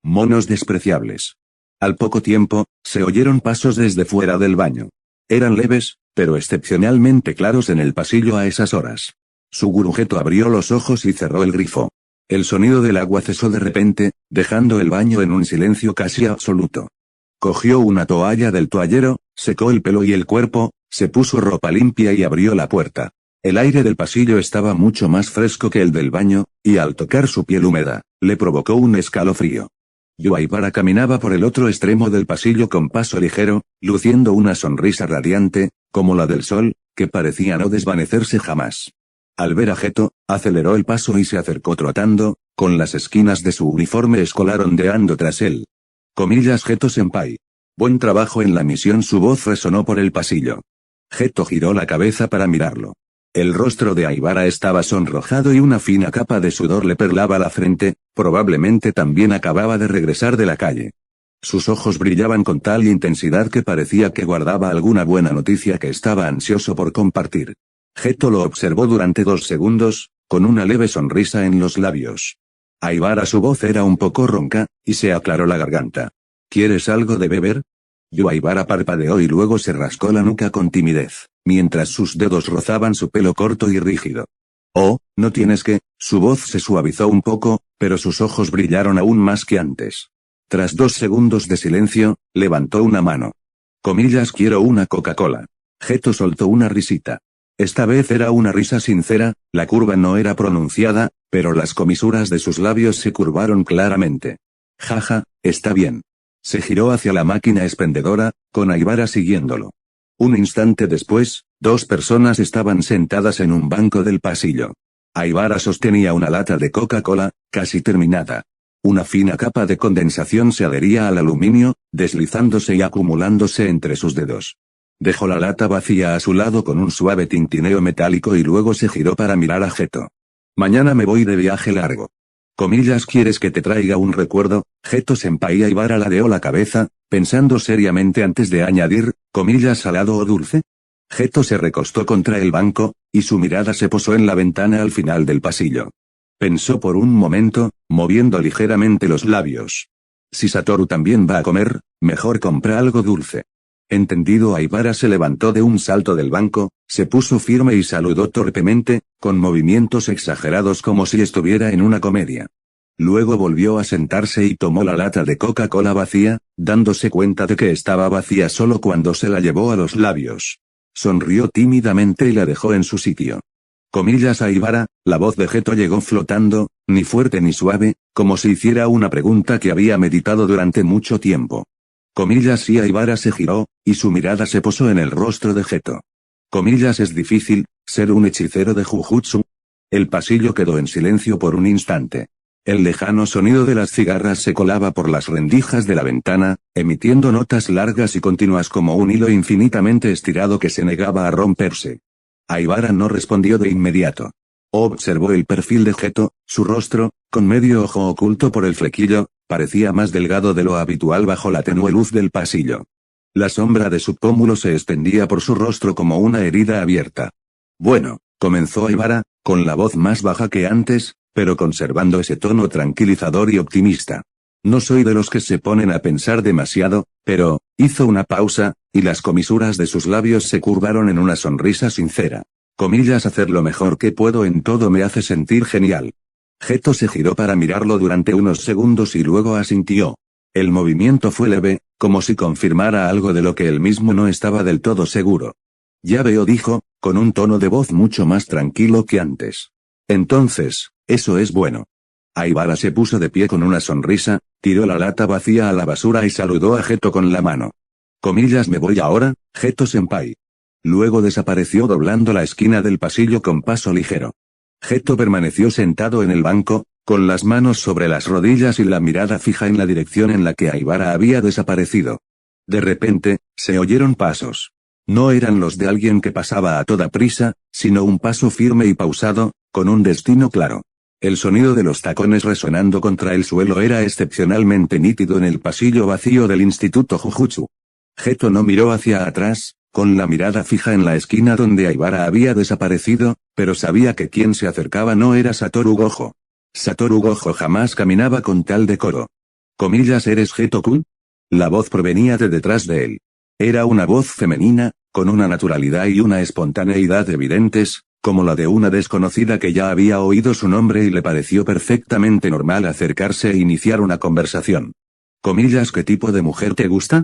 Monos despreciables. Al poco tiempo, se oyeron pasos desde fuera del baño. Eran leves, pero excepcionalmente claros en el pasillo a esas horas. Suguru Geto abrió los ojos y cerró el grifo. El sonido del agua cesó de repente, dejando el baño en un silencio casi absoluto. Cogió una toalla del toallero, secó el pelo y el cuerpo, se puso ropa limpia y abrió la puerta. El aire del pasillo estaba mucho más fresco que el del baño, y al tocar su piel húmeda, le provocó un escalofrío. Yubara caminaba por el otro extremo del pasillo con paso ligero, luciendo una sonrisa radiante, como la del sol, que parecía no desvanecerse jamás. Al ver a Geto, aceleró el paso y se acercó trotando, con las esquinas de su uniforme escolar ondeando tras él. Geto-senpai. Buen trabajo en la misión. Su voz resonó por el pasillo. Geto giró la cabeza para mirarlo. El rostro de Aibara estaba sonrojado y una fina capa de sudor le perlaba la frente, probablemente también acababa de regresar de la calle. Sus ojos brillaban con tal intensidad que parecía que guardaba alguna buena noticia que estaba ansioso por compartir. Geto lo observó durante 2 segundos, con una leve sonrisa en los labios. Aibara, su voz era un poco ronca, y se aclaró la garganta. ¿Quieres algo de beber? Aibara parpadeó y luego se rascó la nuca con timidez, mientras sus dedos rozaban su pelo corto y rígido. Oh, no tienes que. Su voz se suavizó un poco, pero sus ojos brillaron aún más que antes. Tras 2 segundos de silencio, levantó una mano. Quiero una Coca-Cola. Geto soltó una risita. Esta vez era una risa sincera, la curva no era pronunciada, pero las comisuras de sus labios se curvaron claramente. Jaja, está bien. Se giró hacia la máquina expendedora, con Aibara siguiéndolo. Un instante después, 2 personas estaban sentadas en un banco del pasillo. Aibara sostenía una lata de Coca-Cola, casi terminada. Una fina capa de condensación se adhería al aluminio, deslizándose y acumulándose entre sus dedos. Dejó la lata vacía a su lado con un suave tintineo metálico y luego se giró para mirar a Geto. Mañana me voy de viaje largo. ¿Quieres que te traiga un recuerdo? Geto-senpai. Aibara ladeó la cabeza, pensando seriamente antes de añadir, ¿salado o dulce? Geto se recostó contra el banco, y su mirada se posó en la ventana al final del pasillo. Pensó por un momento, moviendo ligeramente los labios. Si Satoru también va a comer, mejor compra algo dulce. Entendido. Aibara se levantó de un salto del banco, se puso firme y saludó torpemente, con movimientos exagerados como si estuviera en una comedia. Luego volvió a sentarse y tomó la lata de Coca-Cola vacía, dándose cuenta de que estaba vacía solo cuando se la llevó a los labios. Sonrió tímidamente y la dejó en su sitio. Aibara, la voz de Geto llegó flotando, ni fuerte ni suave, como si hiciera una pregunta que había meditado durante mucho tiempo. Y Aibara se giró, y su mirada se posó en el rostro de Geto. ¿Es difícil ser un hechicero de Jujutsu? El pasillo quedó en silencio por un instante. El lejano sonido de las cigarras se colaba por las rendijas de la ventana, emitiendo notas largas y continuas como un hilo infinitamente estirado que se negaba a romperse. Aibara no respondió de inmediato. Observó el perfil de Geto, su rostro, con medio ojo oculto por el flequillo, parecía más delgado de lo habitual bajo la tenue luz del pasillo. La sombra de su pómulo se extendía por su rostro como una herida abierta. Bueno, comenzó Aibara, con la voz más baja que antes, pero conservando ese tono tranquilizador y optimista. No soy de los que se ponen a pensar demasiado, pero, hizo una pausa, y las comisuras de sus labios se curvaron en una sonrisa sincera. Hacer lo mejor que puedo en todo me hace sentir genial. Geto se giró para mirarlo durante unos segundos y luego asintió. El movimiento fue leve, como si confirmara algo de lo que él mismo no estaba del todo seguro. Ya veo, dijo, con un tono de voz mucho más tranquilo que antes. Entonces, eso es bueno. Aibara se puso de pie con una sonrisa, tiró la lata vacía a la basura y saludó a Geto con la mano. ¿Me voy ahora, Geto-senpai? Luego desapareció doblando la esquina del pasillo con paso ligero. Geto permaneció sentado en el banco, con las manos sobre las rodillas y la mirada fija en la dirección en la que Aibara había desaparecido. De repente, se oyeron pasos. No eran los de alguien que pasaba a toda prisa, sino un paso firme y pausado, con un destino claro. El sonido de los tacones resonando contra el suelo era excepcionalmente nítido en el pasillo vacío del Instituto Jujutsu. Geto no miró hacia atrás, con la mirada fija en la esquina donde Aibara había desaparecido, pero sabía que quien se acercaba no era Satoru Gojo. Satoru Gojo jamás caminaba con tal decoro. ¿Eres Geto-kun? La voz provenía de detrás de él. Era una voz femenina, con una naturalidad y una espontaneidad evidentes, como la de una desconocida que ya había oído su nombre y le pareció perfectamente normal acercarse e iniciar una conversación. Comillas, ¿qué tipo de mujer te gusta?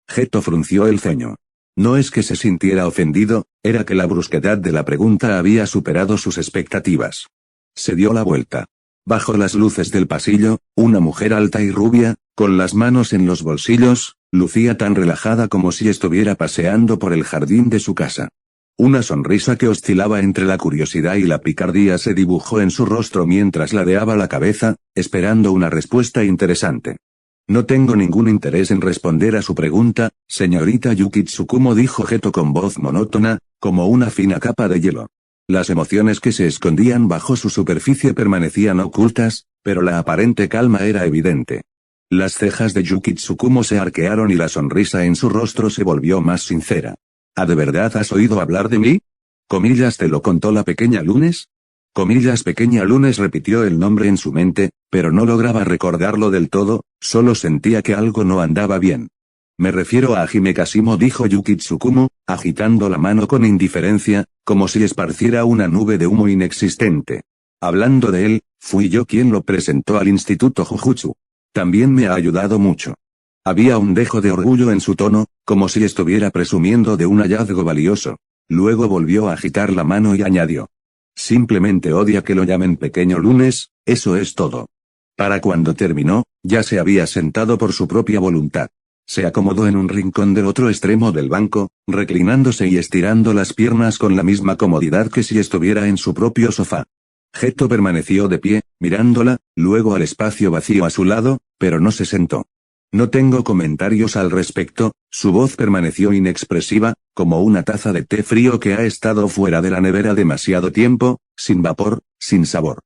Geto frunció el ceño. No es que se sintiera ofendido, era que la brusquedad de la pregunta había superado sus expectativas. Se dio la vuelta. Bajo las luces del pasillo, una mujer alta y rubia, con las manos en los bolsillos, lucía tan relajada como si estuviera paseando por el jardín de su casa. Una sonrisa que oscilaba entre la curiosidad y la picardía se dibujó en su rostro mientras ladeaba la cabeza, esperando una respuesta interesante. No tengo ningún interés en responder a su pregunta, señorita Yuki Tsukumo, dijo Geto con voz monótona, como una fina capa de hielo. Las emociones que se escondían bajo su superficie permanecían ocultas, pero la aparente calma era evidente. Las cejas de Yuki Tsukumo se arquearon y la sonrisa en su rostro se volvió más sincera. ¿Ah, de verdad has oído hablar de mí? Comillas, ¿te lo contó la pequeña Lunes? Comillas, pequeña Lunes repitió el nombre en su mente, pero no lograba recordarlo del todo, solo sentía que algo no andaba bien. Me refiero a Hajime Kashimo, dijo Yuki Tsukumo, agitando la mano con indiferencia, como si esparciera una nube de humo inexistente. Hablando de él, fui yo quien lo presentó al Instituto Jujutsu. También me ha ayudado mucho. Había un dejo de orgullo en su tono, como si estuviera presumiendo de un hallazgo valioso. Luego volvió a agitar la mano y añadió. Simplemente odia que lo llamen pequeño Lunes, eso es todo. Para cuando terminó, ya se había sentado por su propia voluntad. Se acomodó en un rincón del otro extremo del banco, reclinándose y estirando las piernas con la misma comodidad que si estuviera en su propio sofá. Geto permaneció de pie, mirándola, luego al espacio vacío a su lado, pero no se sentó. No tengo comentarios al respecto, su voz permaneció inexpresiva, como una taza de té frío que ha estado fuera de la nevera demasiado tiempo, sin vapor, sin sabor.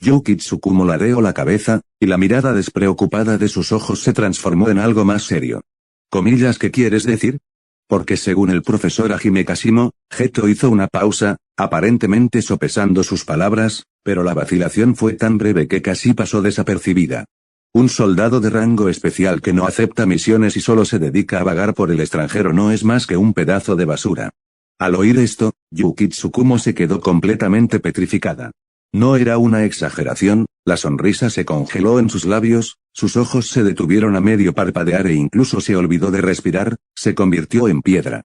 Yuki Tsukumo ladeó la cabeza, y la mirada despreocupada de sus ojos se transformó en algo más serio. Comillas, ¿qué quieres decir? Porque según el profesor Hajime Kashimo, Geto hizo una pausa, aparentemente sopesando sus palabras, pero la vacilación fue tan breve que casi pasó desapercibida. Un soldado de rango especial que no acepta misiones y solo se dedica a vagar por el extranjero no es más que un pedazo de basura. Al oír esto, Yuki Tsukumo se quedó completamente petrificada. No era una exageración, la sonrisa se congeló en sus labios, sus ojos se detuvieron a medio parpadear e incluso se olvidó de respirar, se convirtió en piedra.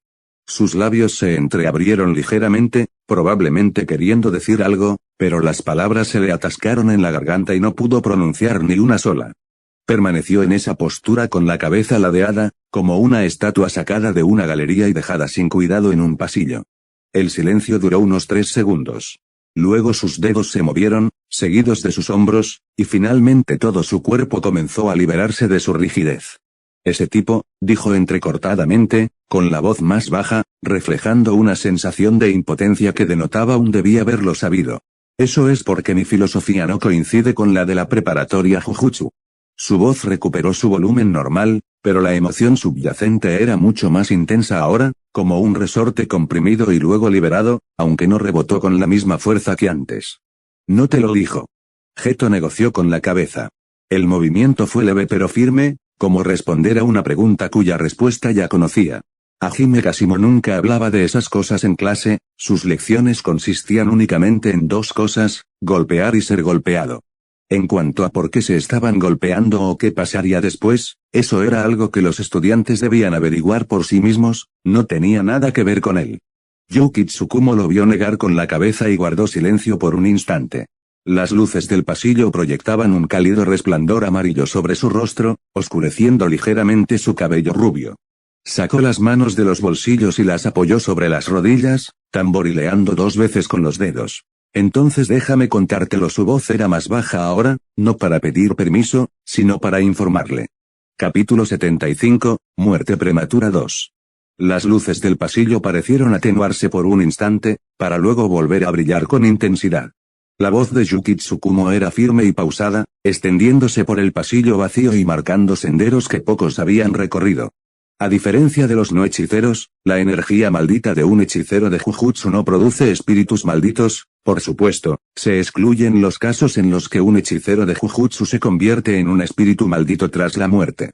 Sus labios se entreabrieron ligeramente, probablemente queriendo decir algo, pero las palabras se le atascaron en la garganta y no pudo pronunciar ni una sola. Permaneció en esa postura con la cabeza ladeada, como una estatua sacada de una galería y dejada sin cuidado en un pasillo. El silencio duró unos 3 segundos. Luego sus dedos se movieron, seguidos de sus hombros, y finalmente todo su cuerpo comenzó a liberarse de su rigidez. Ese tipo, dijo entrecortadamente, con la voz más baja, reflejando una sensación de impotencia que denotaba un debía haberlo sabido. Eso es porque mi filosofía no coincide con la de la preparatoria Jujutsu. Su voz recuperó su volumen normal, pero la emoción subyacente era mucho más intensa ahora, como un resorte comprimido y luego liberado, aunque no rebotó con la misma fuerza que antes. No te lo dijo. Geto negoció con la cabeza. El movimiento fue leve pero firme, como responder a una pregunta cuya respuesta ya conocía. Hajime Kashimo nunca hablaba de esas cosas en clase, sus lecciones consistían únicamente en 2 cosas, golpear y ser golpeado. En cuanto a por qué se estaban golpeando o qué pasaría después, eso era algo que los estudiantes debían averiguar por sí mismos, no tenía nada que ver con él. Yuki Tsukumo lo vio negar con la cabeza y guardó silencio por un instante. Las luces del pasillo proyectaban un cálido resplandor amarillo sobre su rostro, oscureciendo ligeramente su cabello rubio. Sacó las manos de los bolsillos y las apoyó sobre las rodillas, tamborileando 2 veces con los dedos. Entonces déjame contártelo. Su voz era más baja ahora, no para pedir permiso, sino para informarle. Capítulo 75, Muerte prematura 2. Las luces del pasillo parecieron atenuarse por un instante, para luego volver a brillar con intensidad. La voz de Yuki Tsukumo era firme y pausada, extendiéndose por el pasillo vacío y marcando senderos que pocos habían recorrido. A diferencia de los no hechiceros, la energía maldita de un hechicero de Jujutsu no produce espíritus malditos, por supuesto, se excluyen los casos en los que un hechicero de Jujutsu se convierte en un espíritu maldito tras la muerte.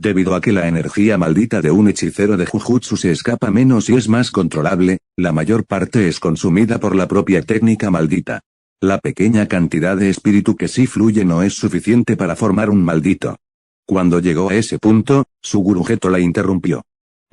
Debido a que la energía maldita de un hechicero de Jujutsu se escapa menos y es más controlable, la mayor parte es consumida por la propia técnica maldita. La pequeña cantidad de espíritu que sí fluye no es suficiente para formar un maldito. Cuando llegó a ese punto, Suguru Geto la interrumpió.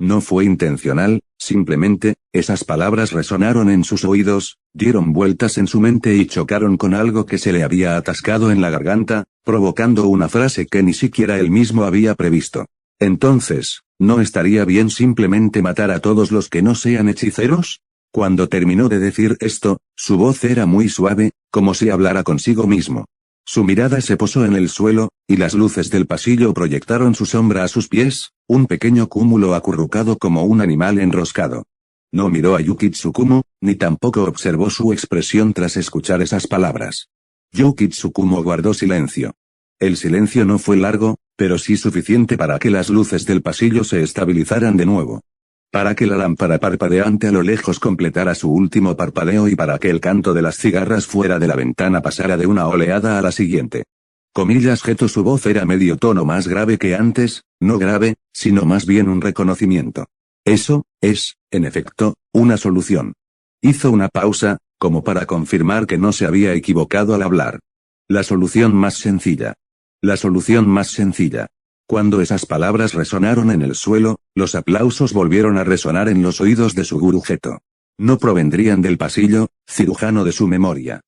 No fue intencional, simplemente, esas palabras resonaron en sus oídos, dieron vueltas en su mente y chocaron con algo que se le había atascado en la garganta, provocando una frase que ni siquiera él mismo había previsto. Entonces, ¿no estaría bien simplemente matar a todos los que no sean hechiceros? Cuando terminó de decir esto, su voz era muy suave, como si hablara consigo mismo. Su mirada se posó en el suelo, y las luces del pasillo proyectaron su sombra a sus pies, un pequeño cúmulo acurrucado como un animal enroscado. No miró a Yuki Tsukumo, ni tampoco observó su expresión tras escuchar esas palabras. Yuki Tsukumo guardó silencio. El silencio no fue largo, pero sí suficiente para que las luces del pasillo se estabilizaran de nuevo. Para que la lámpara parpadeante a lo lejos completara su último parpadeo y para que el canto de las cigarras fuera de la ventana pasara de una oleada a la siguiente. Comillas Geto, su voz era medio tono más grave que antes, no grave, sino más bien un reconocimiento. Eso, es, en efecto, una solución. Hizo una pausa, como para confirmar que no se había equivocado al hablar. La solución más sencilla. La solución más sencilla. Cuando esas palabras resonaron en el suelo, los aplausos volvieron a resonar en los oídos de Suguru Geto. No provendrían del pasillo, cirujano de su memoria.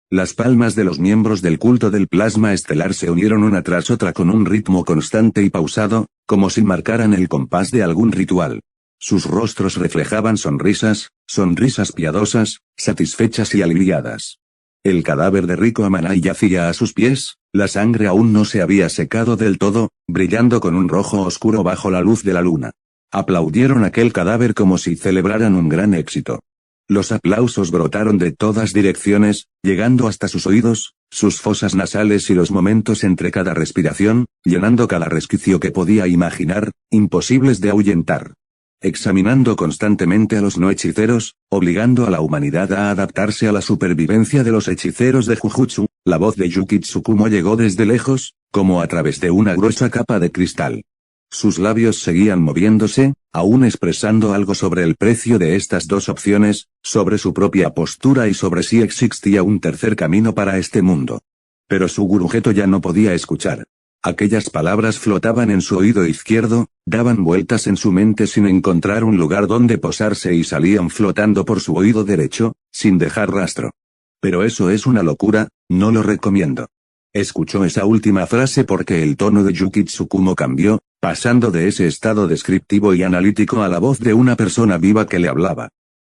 Las palmas de los miembros del culto del plasma estelar se unieron una tras otra con un ritmo constante y pausado, como si marcaran el compás de algún ritual. Sus rostros reflejaban sonrisas, sonrisas piadosas, satisfechas y aliviadas. El cadáver de Riko Amanai yacía a sus pies, la sangre aún no se había secado del todo, brillando con un rojo oscuro bajo la luz de la luna. Aplaudieron aquel cadáver como si celebraran un gran éxito. Los aplausos brotaron de todas direcciones, llegando hasta sus oídos, sus fosas nasales y los momentos entre cada respiración, llenando cada resquicio que podía imaginar, imposibles de ahuyentar. Examinando constantemente a los no hechiceros, obligando a la humanidad a adaptarse a la supervivencia de los hechiceros de Jujutsu, la voz de Yuki Tsukumo llegó desde lejos, como a través de una gruesa capa de cristal. Sus labios seguían moviéndose, aún expresando algo sobre el precio de estas dos opciones, sobre su propia postura y sobre si existía un tercer camino para este mundo. Pero Suguru Geto ya no podía escuchar. Aquellas palabras flotaban en su oído izquierdo, daban vueltas en su mente sin encontrar un lugar donde posarse y salían flotando por su oído derecho, sin dejar rastro. Pero eso es una locura, no lo recomiendo. Escuchó esa última frase porque el tono de Yuki Tsukumo cambió, pasando de ese estado descriptivo y analítico a la voz de una persona viva que le hablaba.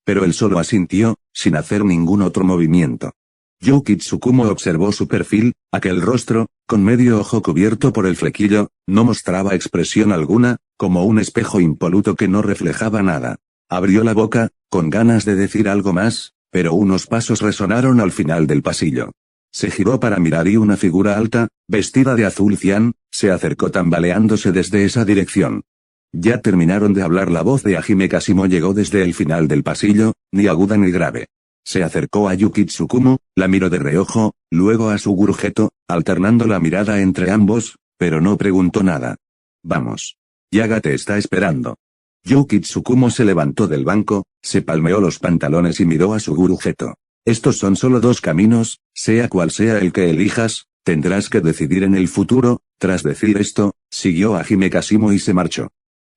Pero él solo asintió, sin hacer ningún otro movimiento. Yuki Tsukumo observó su perfil, aquel rostro, con medio ojo cubierto por el flequillo, no mostraba expresión alguna, como un espejo impoluto que no reflejaba nada. Abrió la boca, con ganas de decir algo más, pero unos pasos resonaron al final del pasillo. Se giró para mirar y una figura alta, vestida de azul cian, se acercó tambaleándose desde esa dirección. Ya terminaron de hablar. La voz de Hajime Kasimo llegó desde el final del pasillo, ni aguda ni grave. Se acercó a Yuki Tsukumo, la miró de reojo, luego a Suguru Geto, alternando la mirada entre ambos, pero no preguntó nada. Vamos. Yaga te está esperando. Yuki Tsukumo se levantó del banco, se palmeó los pantalones y miró a Suguru Geto. Estos son solo dos caminos, sea cual sea el que elijas, tendrás que decidir en el futuro. Tras decir esto, siguió a Hajime Kasimo y se marchó.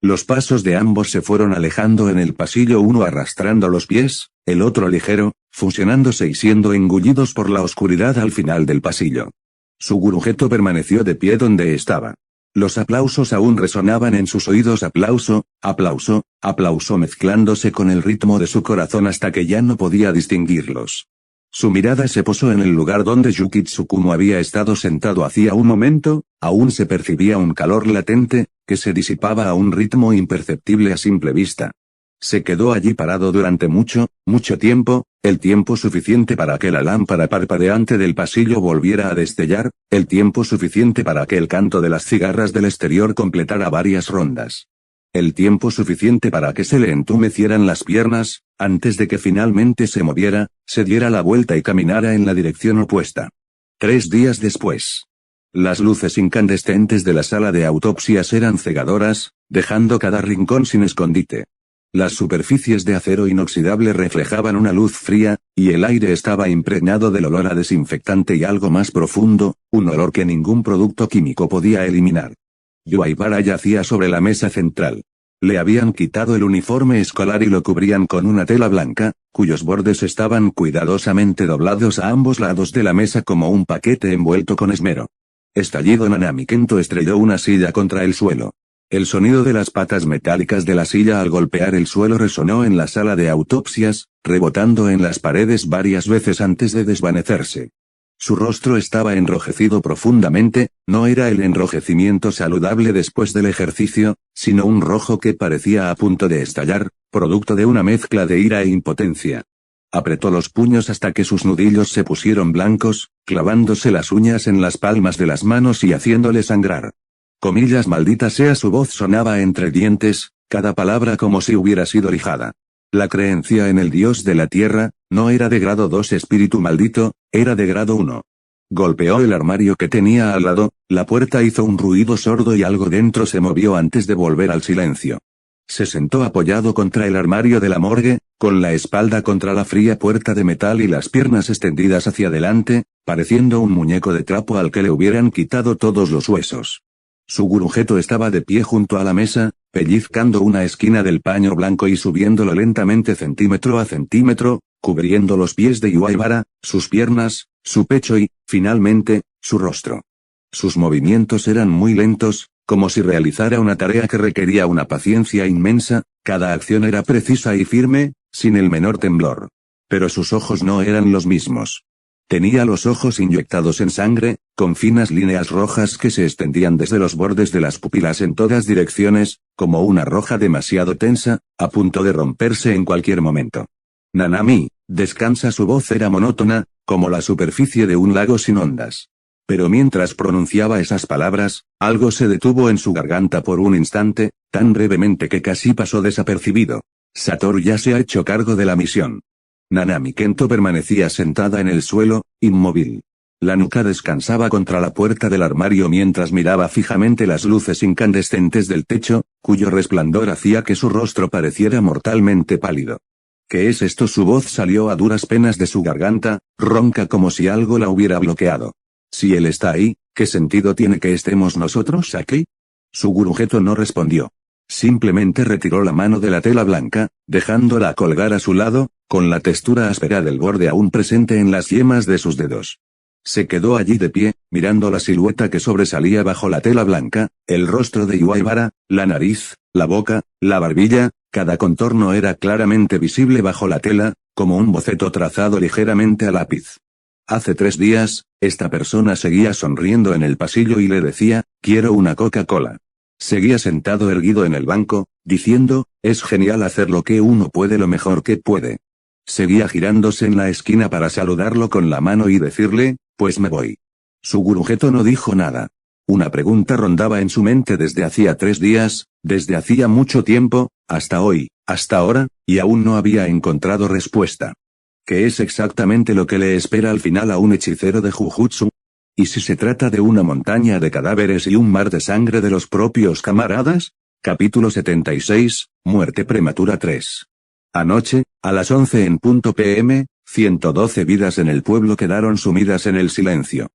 Los pasos de ambos se fueron alejando en el pasillo, uno arrastrando los pies, el otro ligero, fusionándose y siendo engullidos por la oscuridad al final del pasillo. Suguru Geto permaneció de pie donde estaba. Los aplausos aún resonaban en sus oídos. Aplauso, aplauso, aplauso mezclándose con el ritmo de su corazón hasta que ya no podía distinguirlos. Su mirada se posó en el lugar donde Yuki Tsukumo había estado sentado hacía un momento, aún se percibía un calor latente, que se disipaba a un ritmo imperceptible a simple vista. Se quedó allí parado durante mucho, mucho tiempo, el tiempo suficiente para que la lámpara parpadeante del pasillo volviera a destellar, el tiempo suficiente para que el canto de las cigarras del exterior completara varias rondas. El tiempo suficiente para que se le entumecieran las piernas, antes de que finalmente se moviera, se diera la vuelta y caminara en la dirección opuesta. 3 días después. Las luces incandescentes de la sala de autopsias eran cegadoras, dejando cada rincón sin escondite. Las superficies de acero inoxidable reflejaban una luz fría, y el aire estaba impregnado del olor a desinfectante y algo más profundo, un olor que ningún producto químico podía eliminar. Yuaibara yacía sobre la mesa central. Le habían quitado el uniforme escolar y lo cubrían con una tela blanca, cuyos bordes estaban cuidadosamente doblados a ambos lados de la mesa como un paquete envuelto con esmero. Estallido. Nanami Kento estrelló una silla contra el suelo. El sonido de las patas metálicas de la silla al golpear el suelo resonó en la sala de autopsias, rebotando en las paredes varias veces antes de desvanecerse. Su rostro estaba enrojecido profundamente, no era el enrojecimiento saludable después del ejercicio, sino un rojo que parecía a punto de estallar, producto de una mezcla de ira e impotencia. Apretó los puños hasta que sus nudillos se pusieron blancos, clavándose las uñas en las palmas de las manos y haciéndole sangrar. Comillas, maldita sea, su voz sonaba entre dientes, cada palabra como si hubiera sido lijada. La creencia en el dios de la tierra, no era de grado 2 espíritu maldito, era de grado 1. Golpeó el armario que tenía al lado, la puerta hizo un ruido sordo y algo dentro se movió antes de volver al silencio. Se sentó apoyado contra el armario de la morgue, con la espalda contra la fría puerta de metal y las piernas extendidas hacia adelante, pareciendo un muñeco de trapo al que le hubieran quitado todos los huesos. Su gurujeto estaba de pie junto a la mesa, pellizcando una esquina del paño blanco y subiéndolo lentamente centímetro a centímetro, cubriendo los pies de Yuaibara, sus piernas, su pecho y, finalmente, su rostro. Sus movimientos eran muy lentos, como si realizara una tarea que requería una paciencia inmensa, cada acción era precisa y firme, sin el menor temblor. Pero sus ojos no eran los mismos. Tenía los ojos inyectados en sangre, con finas líneas rojas que se extendían desde los bordes de las pupilas en todas direcciones, como una roja demasiado tensa, a punto de romperse en cualquier momento. Nanami, descansa. Su voz era monótona, como la superficie de un lago sin ondas. Pero mientras pronunciaba esas palabras, algo se detuvo en su garganta por un instante, tan brevemente que casi pasó desapercibido. Satoru ya se ha hecho cargo de la misión. Nanami Kento permanecía sentada en el suelo, inmóvil. La nuca descansaba contra la puerta del armario mientras miraba fijamente las luces incandescentes del techo, cuyo resplandor hacía que su rostro pareciera mortalmente pálido. ¿Qué es esto? Su voz salió a duras penas de su garganta, ronca como si algo la hubiera bloqueado. Si él está ahí, ¿qué sentido tiene que estemos nosotros aquí? Su gurujeto no respondió. Simplemente retiró la mano de la tela blanca, dejándola colgar a su lado, con la textura áspera del borde aún presente en las yemas de sus dedos. Se quedó allí de pie, mirando la silueta que sobresalía bajo la tela blanca, el rostro de Yuaibara, la nariz, la boca, la barbilla, cada contorno era claramente visible bajo la tela, como un boceto trazado ligeramente a lápiz. Hace 3 días, esta persona seguía sonriendo en el pasillo y le decía, quiero una Coca-Cola. Seguía sentado erguido en el banco, diciendo, es genial hacer lo que uno puede lo mejor que puede. Seguía girándose en la esquina para saludarlo con la mano y decirle, pues me voy. Su gurujeto no dijo nada. Una pregunta rondaba en su mente desde hacía 3 días, desde hacía mucho tiempo, hasta hoy, hasta ahora, y aún no había encontrado respuesta. ¿Qué es exactamente lo que le espera al final a un hechicero de Jujutsu? ¿Y si se trata de una montaña de cadáveres y un mar de sangre de los propios camaradas? Capítulo 76, Muerte prematura 3. Anoche, a las 11 en punto p.m., 112 vidas en el pueblo quedaron sumidas en el silencio.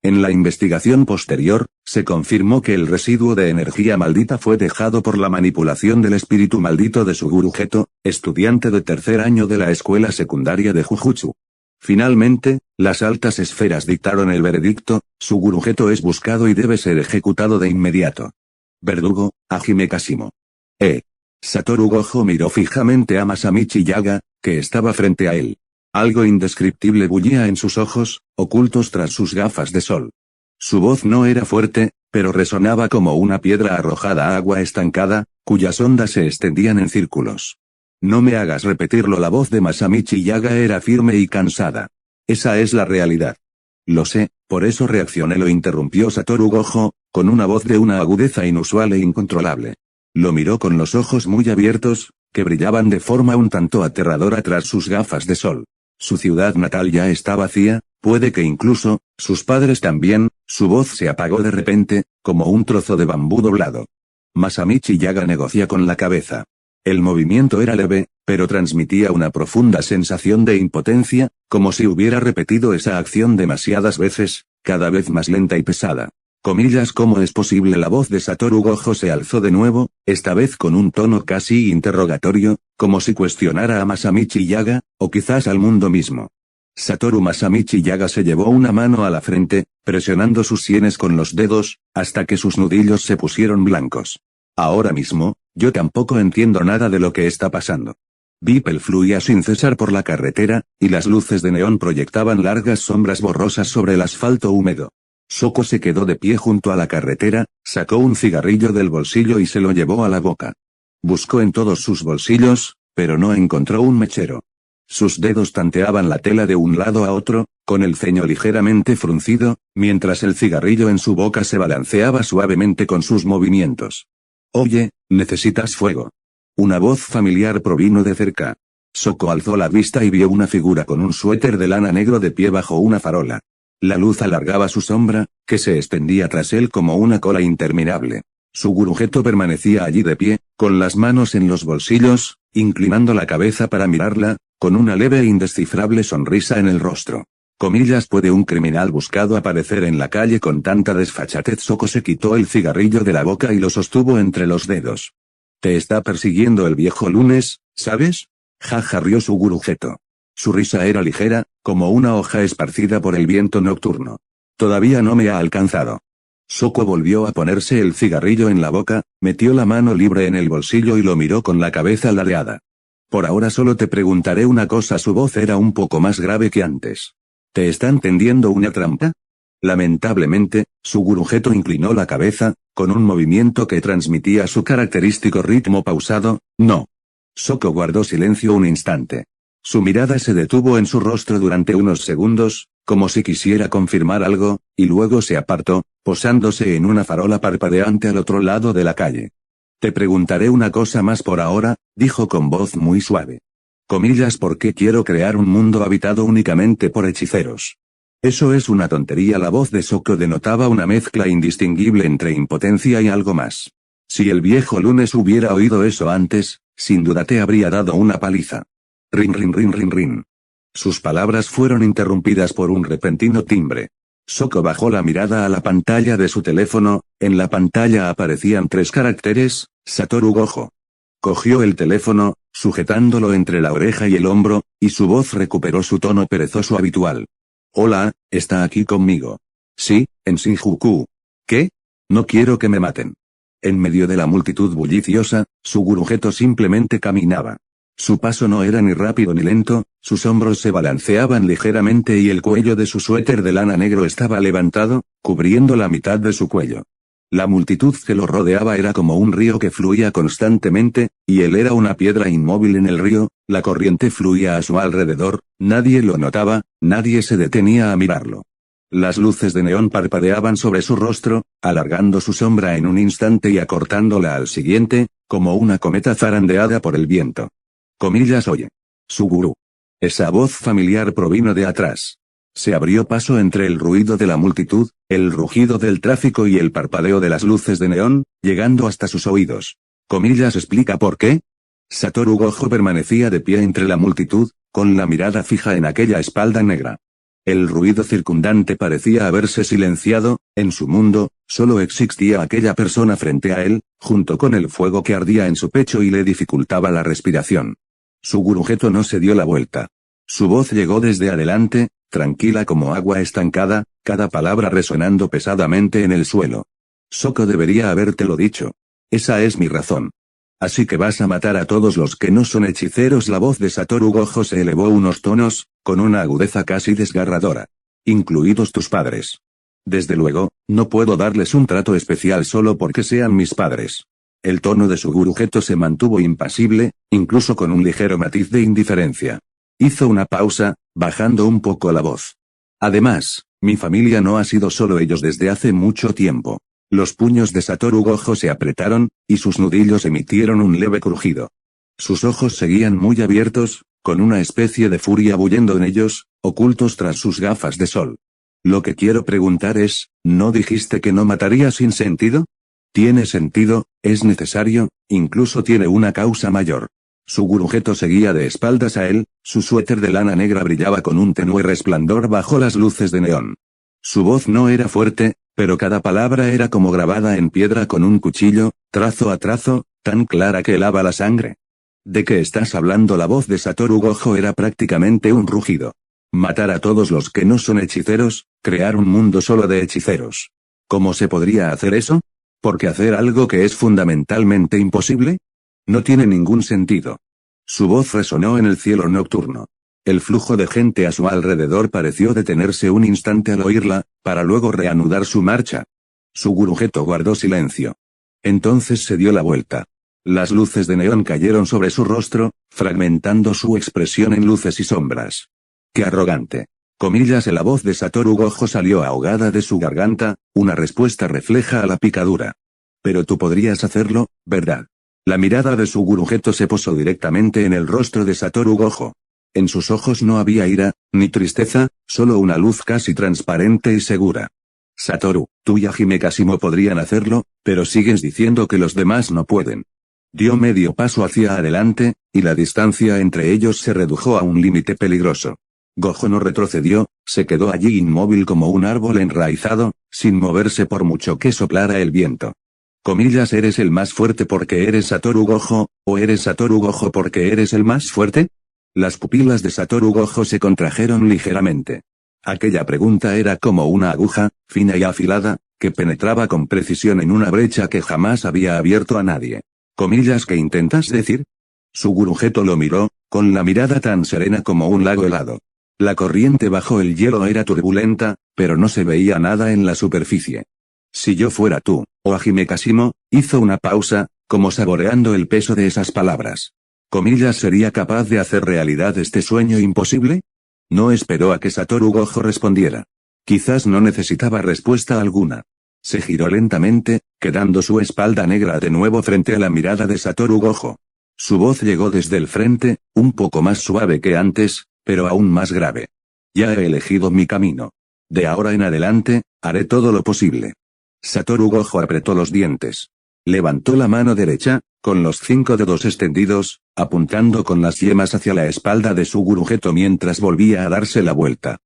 En la investigación posterior, se confirmó que el residuo de energía maldita fue dejado por la manipulación del espíritu maldito de su gurujeto, estudiante de 3er año de la escuela secundaria de Jujutsu. Finalmente, las altas esferas dictaron el veredicto, su gurujeto es buscado y debe ser ejecutado de inmediato. Verdugo, Hajime Kashimo. Satoru Gojo miró fijamente a Masamichi Yaga, que estaba frente a él. Algo indescriptible bullía en sus ojos, ocultos tras sus gafas de sol. Su voz no era fuerte, pero resonaba como una piedra arrojada a agua estancada, cuyas ondas se extendían en círculos. No me hagas repetirlo. La voz de Masamichi Yaga era firme y cansada. Esa es la realidad. Lo sé, por eso reaccioné. Lo interrumpió Satoru Gojo, con una voz de una agudeza inusual e incontrolable. Lo miró con los ojos muy abiertos, que brillaban de forma un tanto aterradora tras sus gafas de sol. Su ciudad natal ya está vacía, puede que incluso, sus padres también, Su voz se apagó de repente, como un trozo de bambú doblado. Masamichi Yaga negocia con la cabeza. El movimiento era leve, pero transmitía una profunda sensación de impotencia, como si hubiera repetido esa acción demasiadas veces, cada vez más lenta y pesada. ¿Cómo es posible? La voz de Satoru Gojo se alzó de nuevo, esta vez con un tono casi interrogatorio, como si cuestionara a Masamichi Yaga, o quizás al mundo mismo. Satoru Masamichi Yaga se llevó una mano a la frente, presionando sus sienes con los dedos, hasta que sus nudillos se pusieron blancos. Ahora mismo, yo tampoco entiendo nada de lo que está pasando. Beeple fluía sin cesar por la carretera, y las luces de neón proyectaban largas sombras borrosas sobre el asfalto húmedo. Soko se quedó de pie junto a la carretera, sacó un cigarrillo del bolsillo y se lo llevó a la boca. Buscó en todos sus bolsillos, pero no encontró un mechero. Sus dedos tanteaban la tela de un lado a otro, con el ceño ligeramente fruncido, mientras el cigarrillo en su boca se balanceaba suavemente con sus movimientos. «Oye, necesitas fuego». Una voz familiar provino de cerca. Soko alzó la vista y vio una figura con un suéter de lana negro de pie bajo una farola. La luz alargaba su sombra, que se extendía tras él como una cola interminable. Sugurujeto permanecía allí de pie, con las manos en los bolsillos, inclinando la cabeza para mirarla, con una leve e indescifrable sonrisa en el rostro. ¿Puede un criminal buscado aparecer en la calle con tanta desfachatez? Soko se quitó el cigarrillo de la boca y lo sostuvo entre los dedos. «Te está persiguiendo el viejo lunes, ¿sabes?» Jaja, rió Sugurujeto. Su risa era ligera, como una hoja esparcida por el viento nocturno. «Todavía no me ha alcanzado». Soko volvió a ponerse el cigarrillo en la boca, metió la mano libre en el bolsillo y lo miró con la cabeza ladeada. «Por ahora solo te preguntaré una cosa». Su voz era un poco más grave que antes. «¿Te están tendiendo una trampa?» Lamentablemente, Sugurujeto inclinó la cabeza, con un movimiento que transmitía su característico ritmo pausado. «No». Soko guardó silencio un instante. Su mirada se detuvo en su rostro durante unos segundos, como si quisiera confirmar algo, y luego se apartó, posándose en una farola parpadeante al otro lado de la calle. «Te preguntaré una cosa más por ahora», dijo con voz muy suave. «¿Por qué quiero crear un mundo habitado únicamente por hechiceros?» Eso es una tontería. La voz de Soko denotaba una mezcla indistinguible entre impotencia y algo más. Si el viejo lunes hubiera oído eso antes, sin duda te habría dado una paliza. Rin rin rin rin rin. Sus palabras fueron interrumpidas por un repentino timbre. Soko bajó la mirada a la pantalla de su teléfono, en la pantalla aparecían 3 caracteres: Satoru Gojo. Cogió el teléfono, sujetándolo entre la oreja y el hombro, y su voz recuperó su tono perezoso habitual. «Hola, ¿está aquí conmigo?» «Sí, en Shinjuku». «¿Qué?» «No quiero que me maten». En medio de la multitud bulliciosa, Sugurujeto simplemente caminaba. Su paso no era ni rápido ni lento, sus hombros se balanceaban ligeramente y el cuello de su suéter de lana negro estaba levantado, cubriendo la mitad de su cuello. La multitud que lo rodeaba era como un río que fluía constantemente, y él era una piedra inmóvil en el río. La corriente fluía a su alrededor, nadie lo notaba, nadie se detenía a mirarlo. Las luces de neón parpadeaban sobre su rostro, alargando su sombra en un instante y acortándola al siguiente, como una cometa zarandeada por el viento. «Oye. Suguru». Esa voz familiar provino de atrás. Se abrió paso entre el ruido de la multitud, el rugido del tráfico y el parpadeo de las luces de neón, llegando hasta sus oídos. «¿Explica por qué?» Satoru Gojo permanecía de pie entre la multitud, con la mirada fija en aquella espalda negra. El ruido circundante parecía haberse silenciado. En su mundo, solo existía aquella persona frente a él, junto con el fuego que ardía en su pecho y le dificultaba la respiración. Sugurujeto no se dio la vuelta. Su voz llegó desde adelante, tranquila como agua estancada, cada palabra resonando pesadamente en el suelo. «Soko debería habértelo dicho. Esa es mi razón. Así que vas a matar a todos los que no son hechiceros». La voz de Satoru Gojo se elevó unos tonos, con una agudeza casi desgarradora. «Incluidos tus padres. Desde luego, no puedo darles un trato especial solo porque sean mis padres». El tono de Sugurujeto se mantuvo impasible, incluso con un ligero matiz de indiferencia. Hizo una pausa, bajando un poco la voz. «Además, mi familia no ha sido solo ellos desde hace mucho tiempo». Los puños de Satoru Gojo se apretaron, y sus nudillos emitieron un leve crujido. Sus ojos seguían muy abiertos, con una especie de furia bullendo en ellos, ocultos tras sus gafas de sol. Lo que quiero preguntar es, ¿no dijiste que no mataría sin sentido? Tiene sentido, es necesario, incluso tiene una causa mayor. Sugurujeto seguía de espaldas a él, su suéter de lana negra brillaba con un tenue resplandor bajo las luces de neón. Su voz no era fuerte, pero cada palabra era como grabada en piedra con un cuchillo, trazo a trazo, tan clara que helaba la sangre. ¿De qué estás hablando? La voz de Satoru Gojo era prácticamente un rugido. Matar a todos los que no son hechiceros, crear un mundo solo de hechiceros. ¿Cómo se podría hacer eso? ¿Porque hacer algo que es fundamentalmente imposible? No tiene ningún sentido. Su voz resonó en el cielo nocturno. El flujo de gente a su alrededor pareció detenerse un instante al oírla, para luego reanudar su marcha. Sugurujeto guardó silencio. Entonces se dio la vuelta. Las luces de neón cayeron sobre su rostro, fragmentando su expresión en luces y sombras. ¡Qué arrogante! Comillas, la voz de Satoru Gojo salió ahogada de su garganta, una respuesta refleja a la picadura. Pero tú podrías hacerlo, ¿verdad? La mirada de Sugurujeto se posó directamente en el rostro de Satoru Gojo. En sus ojos no había ira, ni tristeza, solo una luz casi transparente y segura. Satoru, tú y Hajime Kashimo podrían hacerlo, pero sigues diciendo que los demás no pueden. Dio medio paso hacia adelante, y la distancia entre ellos se redujo a un límite peligroso. Gojo no retrocedió, se quedó allí inmóvil como un árbol enraizado, sin moverse por mucho que soplara el viento. Comillas, ¿eres el más fuerte porque eres Satoru Gojo, o eres Satoru Gojo porque eres el más fuerte? Las pupilas de Satoru Gojo se contrajeron ligeramente. Aquella pregunta era como una aguja, fina y afilada, que penetraba con precisión en una brecha que jamás había abierto a nadie. Comillas, ¿qué intentas decir? Sugurujeto lo miró, con la mirada tan serena como un lago helado. La corriente bajo el hielo era turbulenta, pero no se veía nada en la superficie. Si yo fuera tú, o Hajime Kashimo, hizo una pausa, como saboreando el peso de esas palabras. Comillas, ¿sería capaz de hacer realidad este sueño imposible? No esperó a que Satoru Gojo respondiera. Quizás no necesitaba respuesta alguna. Se giró lentamente, quedando su espalda negra de nuevo frente a la mirada de Satoru Gojo. Su voz llegó desde el frente, un poco más suave que antes, pero aún más grave. Ya he elegido mi camino. De ahora en adelante, haré todo lo posible. Satoru Gojo apretó los dientes. Levantó la mano derecha, con los 5 dedos extendidos, apuntando con las yemas hacia la espalda de Sugurujeto mientras volvía a darse la vuelta.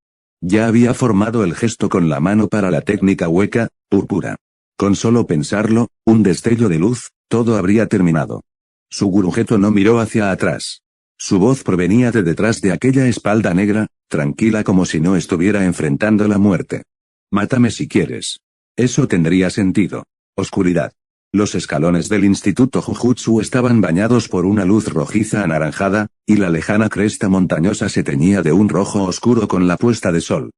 Ya había formado el gesto con la mano para la técnica hueca, púrpura. Con solo pensarlo, un destello de luz, todo habría terminado. Sugurujeto no miró hacia atrás. Su voz provenía de detrás de aquella espalda negra, tranquila como si no estuviera enfrentando la muerte. Mátame si quieres. Eso tendría sentido. Oscuridad. Los escalones del Instituto Jujutsu estaban bañados por una luz rojiza anaranjada, y la lejana cresta montañosa se teñía de un rojo oscuro con la puesta de sol.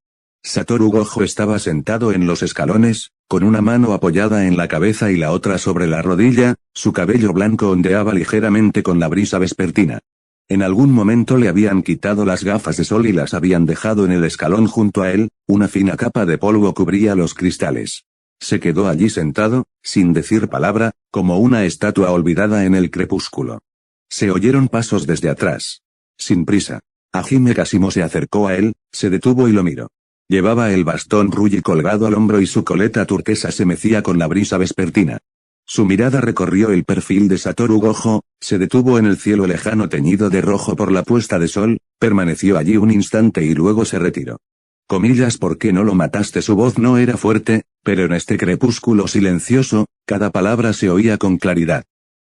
Satoru Gojo estaba sentado en los escalones, con una mano apoyada en la cabeza y la otra sobre la rodilla, su cabello blanco ondeaba ligeramente con la brisa vespertina. En algún momento le habían quitado las gafas de sol y las habían dejado en el escalón junto a él, una fina capa de polvo cubría los cristales. Se quedó allí sentado, sin decir palabra, como una estatua olvidada en el crepúsculo. Se oyeron pasos desde atrás. Sin prisa. Hajime Kashimo se acercó a él, se detuvo y lo miró. Llevaba el bastón Ruyi colgado al hombro y su coleta turquesa se mecía con la brisa vespertina. Su mirada recorrió el perfil de Satoru Gojo, se detuvo en el cielo lejano teñido de rojo por la puesta de sol, permaneció allí un instante y luego se retiró. Comillas, ¿por qué no lo mataste? Su voz no era fuerte, pero en este crepúsculo silencioso, cada palabra se oía con claridad.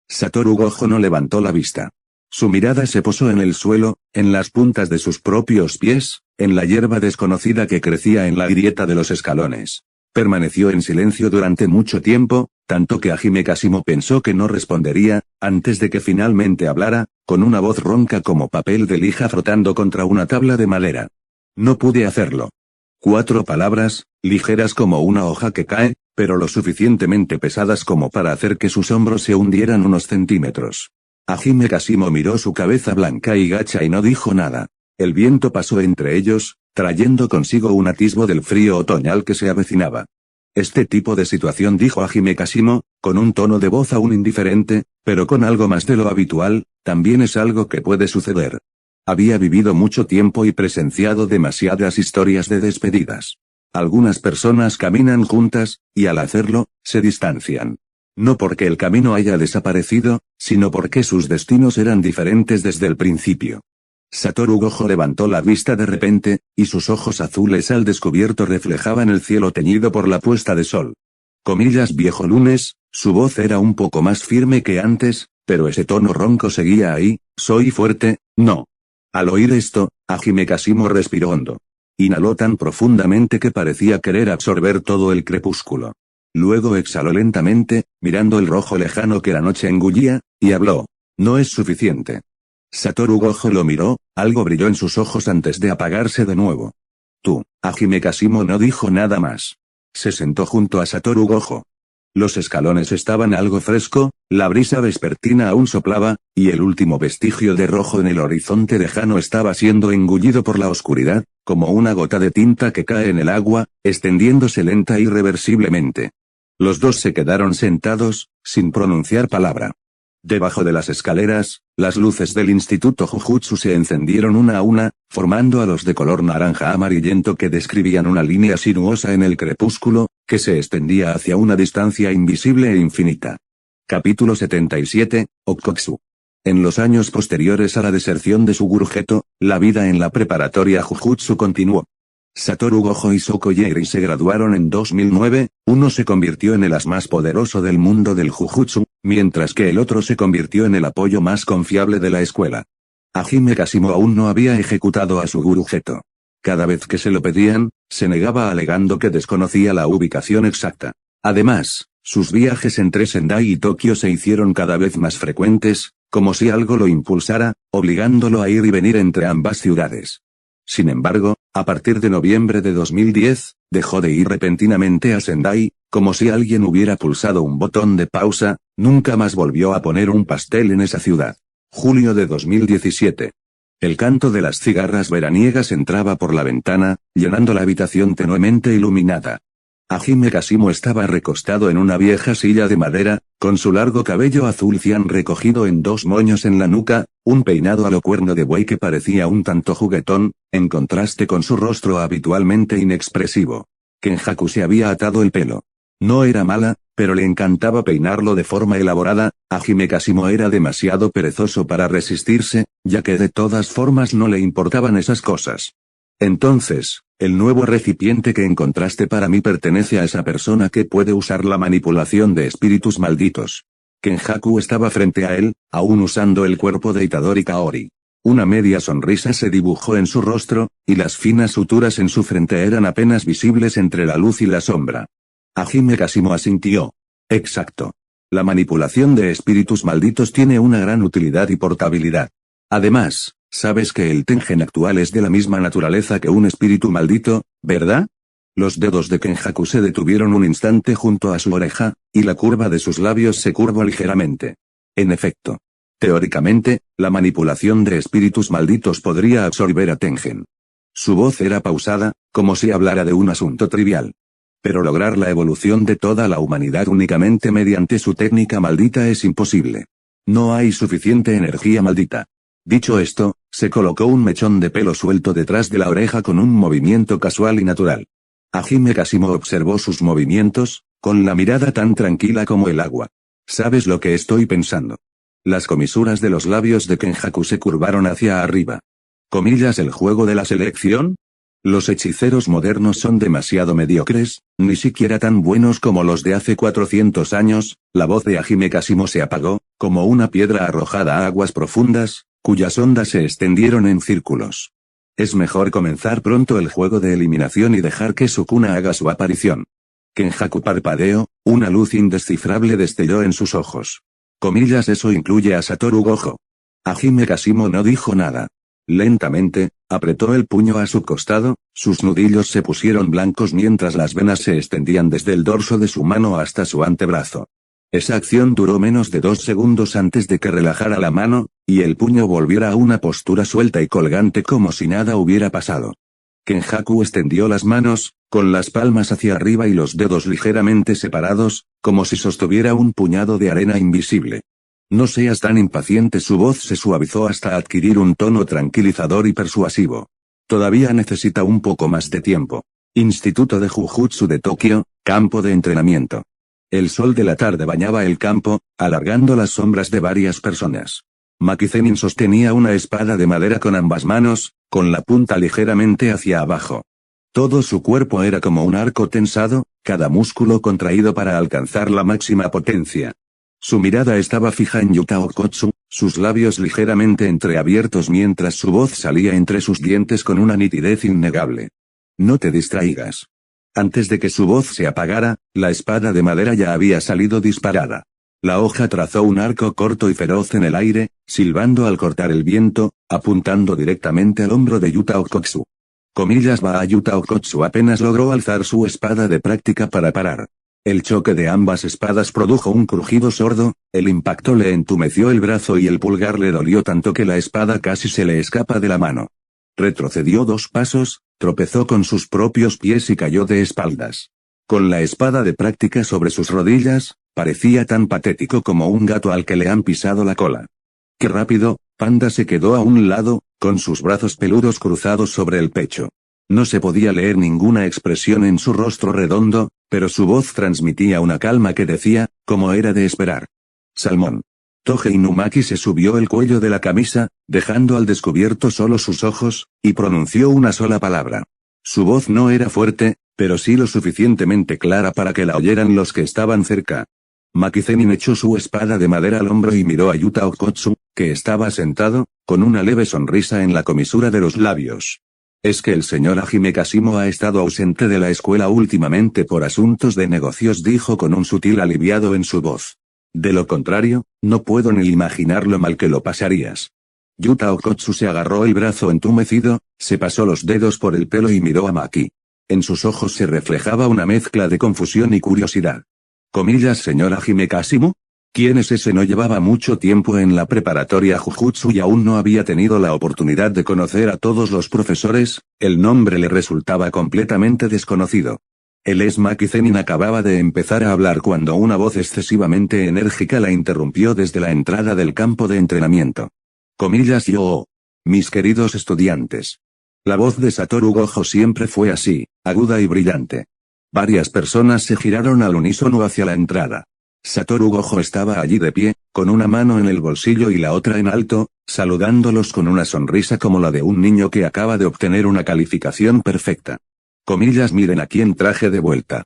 Satoru Gojo no levantó la vista. Su mirada se posó en el suelo, en las puntas de sus propios pies, en la hierba desconocida que crecía en la grieta de los escalones. Permaneció en silencio durante mucho tiempo, tanto que Hajime Kashimo pensó que no respondería, antes de que finalmente hablara, con una voz ronca como papel de lija frotando contra una tabla de madera. No pude hacerlo. 4 palabras, ligeras como una hoja que cae, pero lo suficientemente pesadas como para hacer que sus hombros se hundieran unos centímetros. Hajime Kashimo miró su cabeza blanca y gacha y no dijo nada. El viento pasó entre ellos, trayendo consigo un atisbo del frío otoñal que se avecinaba. Este tipo de situación, dijo Hajime Kashimo, con un tono de voz aún indiferente, pero con algo más de lo habitual, también es algo que puede suceder. Había vivido mucho tiempo y presenciado demasiadas historias de despedidas. Algunas personas caminan juntas, y al hacerlo, se distancian. No porque el camino haya desaparecido, sino porque sus destinos eran diferentes desde el principio. Satoru Gojo levantó la vista de repente, y sus ojos azules al descubierto reflejaban el cielo teñido por la puesta de sol. Comillas viejo lunes, su voz era un poco más firme que antes, pero ese tono ronco seguía ahí, soy fuerte, no. Al oír esto, Hajime Kashimo respiró hondo. Inhaló tan profundamente que parecía querer absorber todo el crepúsculo. Luego exhaló lentamente, mirando el rojo lejano que la noche engullía, y habló. No es suficiente. Satoru Gojo lo miró, algo brilló en sus ojos antes de apagarse de nuevo. Tú, Hajime Kashimo no dijo nada más. Se sentó junto a Satoru Gojo. Los escalones estaban algo fresco, la brisa vespertina aún soplaba, y el último vestigio de rojo en el horizonte lejano estaba siendo engullido por la oscuridad, como una gota de tinta que cae en el agua, extendiéndose lenta e irreversiblemente. Los dos se quedaron sentados, sin pronunciar palabra. Debajo de las escaleras, las luces del Instituto Jujutsu se encendieron una a una, formando halos de color naranja amarillento que describían una línea sinuosa en el crepúsculo, que se extendía hacia una distancia invisible e infinita. Capítulo 77, Okkotsu. En los años posteriores a la deserción de Suguru Geto, la vida en la preparatoria Jujutsu continuó. Satoru Gojo y Soko Yeri se graduaron en 2009, uno se convirtió en el as más poderoso del mundo del Jujutsu, mientras que el otro se convirtió en el apoyo más confiable de la escuela. Hajime Kashimo aún no había ejecutado a Suguru Geto. Cada vez que se lo pedían, se negaba alegando que desconocía la ubicación exacta. Además, sus viajes entre Sendai y Tokio se hicieron cada vez más frecuentes, como si algo lo impulsara, obligándolo a ir y venir entre ambas ciudades. Sin embargo, a partir de noviembre de 2010, dejó de ir repentinamente a Sendai, como si alguien hubiera pulsado un botón de pausa, nunca más volvió a poner un pastel en esa ciudad. Julio de 2017. El canto de las cigarras veraniegas entraba por la ventana, llenando la habitación tenuemente iluminada. Hajime Kashimo estaba recostado en una vieja silla de madera, con su largo cabello azul cian recogido en dos moños en la nuca, un peinado a lo cuerno de buey que parecía un tanto juguetón, en contraste con su rostro habitualmente inexpresivo. Kenjaku se había atado el pelo. No era mala, pero le encantaba peinarlo de forma elaborada. Hajime Kashimo era demasiado perezoso para resistirse, ya que de todas formas no le importaban esas cosas. Entonces, el nuevo recipiente que encontraste para mí pertenece a esa persona que puede usar la manipulación de espíritus malditos. Kenjaku estaba frente a él, aún usando el cuerpo de Itadori Kaori. Una media sonrisa se dibujó en su rostro, y las finas suturas en su frente eran apenas visibles entre la luz y la sombra. Hajime Kashimo asintió. Exacto. La manipulación de espíritus malditos tiene una gran utilidad y portabilidad. Además, sabes que el Tengen actual es de la misma naturaleza que un espíritu maldito, ¿verdad? Los dedos de Kenjaku se detuvieron un instante junto a su oreja, y la curva de sus labios se curvó ligeramente. En efecto. Teóricamente, la manipulación de espíritus malditos podría absorber a Tengen. Su voz era pausada, como si hablara de un asunto trivial. Pero lograr la evolución de toda la humanidad únicamente mediante su técnica maldita es imposible. No hay suficiente energía maldita. Dicho esto, se colocó un mechón de pelo suelto detrás de la oreja con un movimiento casual y natural. Hajime Kashimo observó sus movimientos, con la mirada tan tranquila como el agua. ¿Sabes lo que estoy pensando? Las comisuras de los labios de Kenjaku se curvaron hacia arriba. ¿Comillas el juego de la selección? Los hechiceros modernos son demasiado mediocres, ni siquiera tan buenos como los de hace 400 años. La voz de Hajime Kashimo se apagó, como una piedra arrojada a aguas profundas, cuyas ondas se extendieron en círculos. Es mejor comenzar pronto el juego de eliminación y dejar que Sukuna haga su aparición. Kenjaku parpadeó, una luz indescifrable destelló en sus ojos. Comillas eso incluye a Satoru Gojo. Hajime Kashimo no dijo nada. Lentamente, apretó el puño a su costado, sus nudillos se pusieron blancos mientras las venas se extendían desde el dorso de su mano hasta su antebrazo. Esa acción duró menos de 2 segundos antes de que relajara la mano, y el puño volviera a una postura suelta y colgante como si nada hubiera pasado. Kenjaku extendió las manos, con las palmas hacia arriba y los dedos ligeramente separados, como si sostuviera un puñado de arena invisible. No seas tan impaciente, su voz se suavizó hasta adquirir un tono tranquilizador y persuasivo. Todavía necesita un poco más de tiempo. Instituto de Jujutsu de Tokio, campo de entrenamiento. El sol de la tarde bañaba el campo, alargando las sombras de varias personas. Maki Zenin sostenía una espada de madera con ambas manos, con la punta ligeramente hacia abajo. Todo su cuerpo era como un arco tensado, cada músculo contraído para alcanzar la máxima potencia. Su mirada estaba fija en Yuta Okkotsu, sus labios ligeramente entreabiertos mientras su voz salía entre sus dientes con una nitidez innegable. No te distraigas. Antes de que su voz se apagara, la espada de madera ya había salido disparada. La hoja trazó un arco corto y feroz en el aire, silbando al cortar el viento, apuntando directamente al hombro de Yuta Okkotsu. Yuta Okkotsu apenas logró alzar su espada de práctica para parar. El choque de ambas espadas produjo un crujido sordo, el impacto le entumeció el brazo y el pulgar le dolió tanto que la espada casi se le escapa de la mano. Retrocedió 2 pasos, tropezó con sus propios pies y cayó de espaldas. Con la espada de práctica sobre sus rodillas, parecía tan patético como un gato al que le han pisado la cola. ¡Qué rápido! Panda se quedó a un lado, con sus brazos peludos cruzados sobre el pecho. No se podía leer ninguna expresión en su rostro redondo, pero su voz transmitía una calma que decía, como era de esperar. Salmón. Toge Inumaki se subió el cuello de la camisa, dejando al descubierto solo sus ojos, y pronunció una sola palabra. Su voz no era fuerte, pero sí lo suficientemente clara para que la oyeran los que estaban cerca. Maki Zenin echó su espada de madera al hombro y miró a Yuta Okkotsu, que estaba sentado, con una leve sonrisa en la comisura de los labios. Es que el señor Hajime Kashimo ha estado ausente de la escuela últimamente por asuntos de negocios, dijo con un sutil aliviado en su voz. De lo contrario, no puedo ni imaginar lo mal que lo pasarías. Yuta Okkotsu se agarró el brazo entumecido, se pasó los dedos por el pelo y miró a Maki. En sus ojos se reflejaba una mezcla de confusión y curiosidad. Señor Hajime Kashimo. ¿Quién es ese? No llevaba mucho tiempo en la preparatoria Jujutsu y aún no había tenido la oportunidad de conocer a todos los profesores, el nombre le resultaba completamente desconocido. El Maki Zenin acababa de empezar a hablar cuando una voz excesivamente enérgica la interrumpió desde la entrada del campo de entrenamiento. Yo. Mis queridos estudiantes. La voz de Satoru Gojo siempre fue así, aguda y brillante. Varias personas se giraron al unísono hacia la entrada. Satoru Gojo estaba allí de pie, con una mano en el bolsillo y la otra en alto, saludándolos con una sonrisa como la de un niño que acaba de obtener una calificación perfecta. Miren a quién traje de vuelta.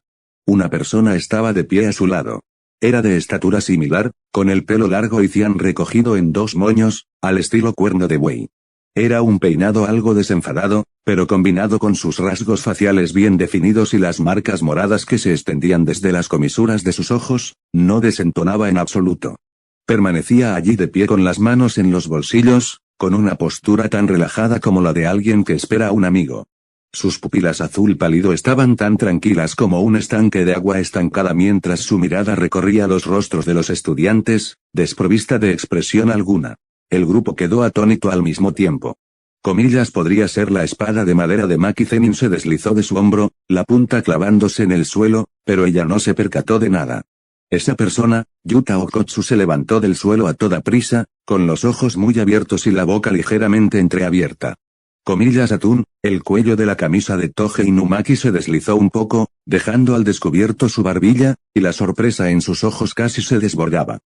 Una persona estaba de pie a su lado. Era de estatura similar, con el pelo largo y cian recogido en 2 moños, al estilo cuerno de buey. Era un peinado algo desenfadado, pero combinado con sus rasgos faciales bien definidos y las marcas moradas que se extendían desde las comisuras de sus ojos, no desentonaba en absoluto. Permanecía allí de pie con las manos en los bolsillos, con una postura tan relajada como la de alguien que espera a un amigo. Sus pupilas azul pálido estaban tan tranquilas como un estanque de agua estancada mientras su mirada recorría los rostros de los estudiantes, desprovista de expresión alguna. El grupo quedó atónito al mismo tiempo. Podría ser la espada de madera de Maki Zenin se deslizó de su hombro, la punta clavándose en el suelo, pero ella no se percató de nada. Esa persona, Yuta Okkotsu, se levantó del suelo a toda prisa, con los ojos muy abiertos y la boca ligeramente entreabierta. Atún, el cuello de la camisa de Toge Inumaki se deslizó un poco, dejando al descubierto su barbilla, y la sorpresa en sus ojos casi se desbordaba.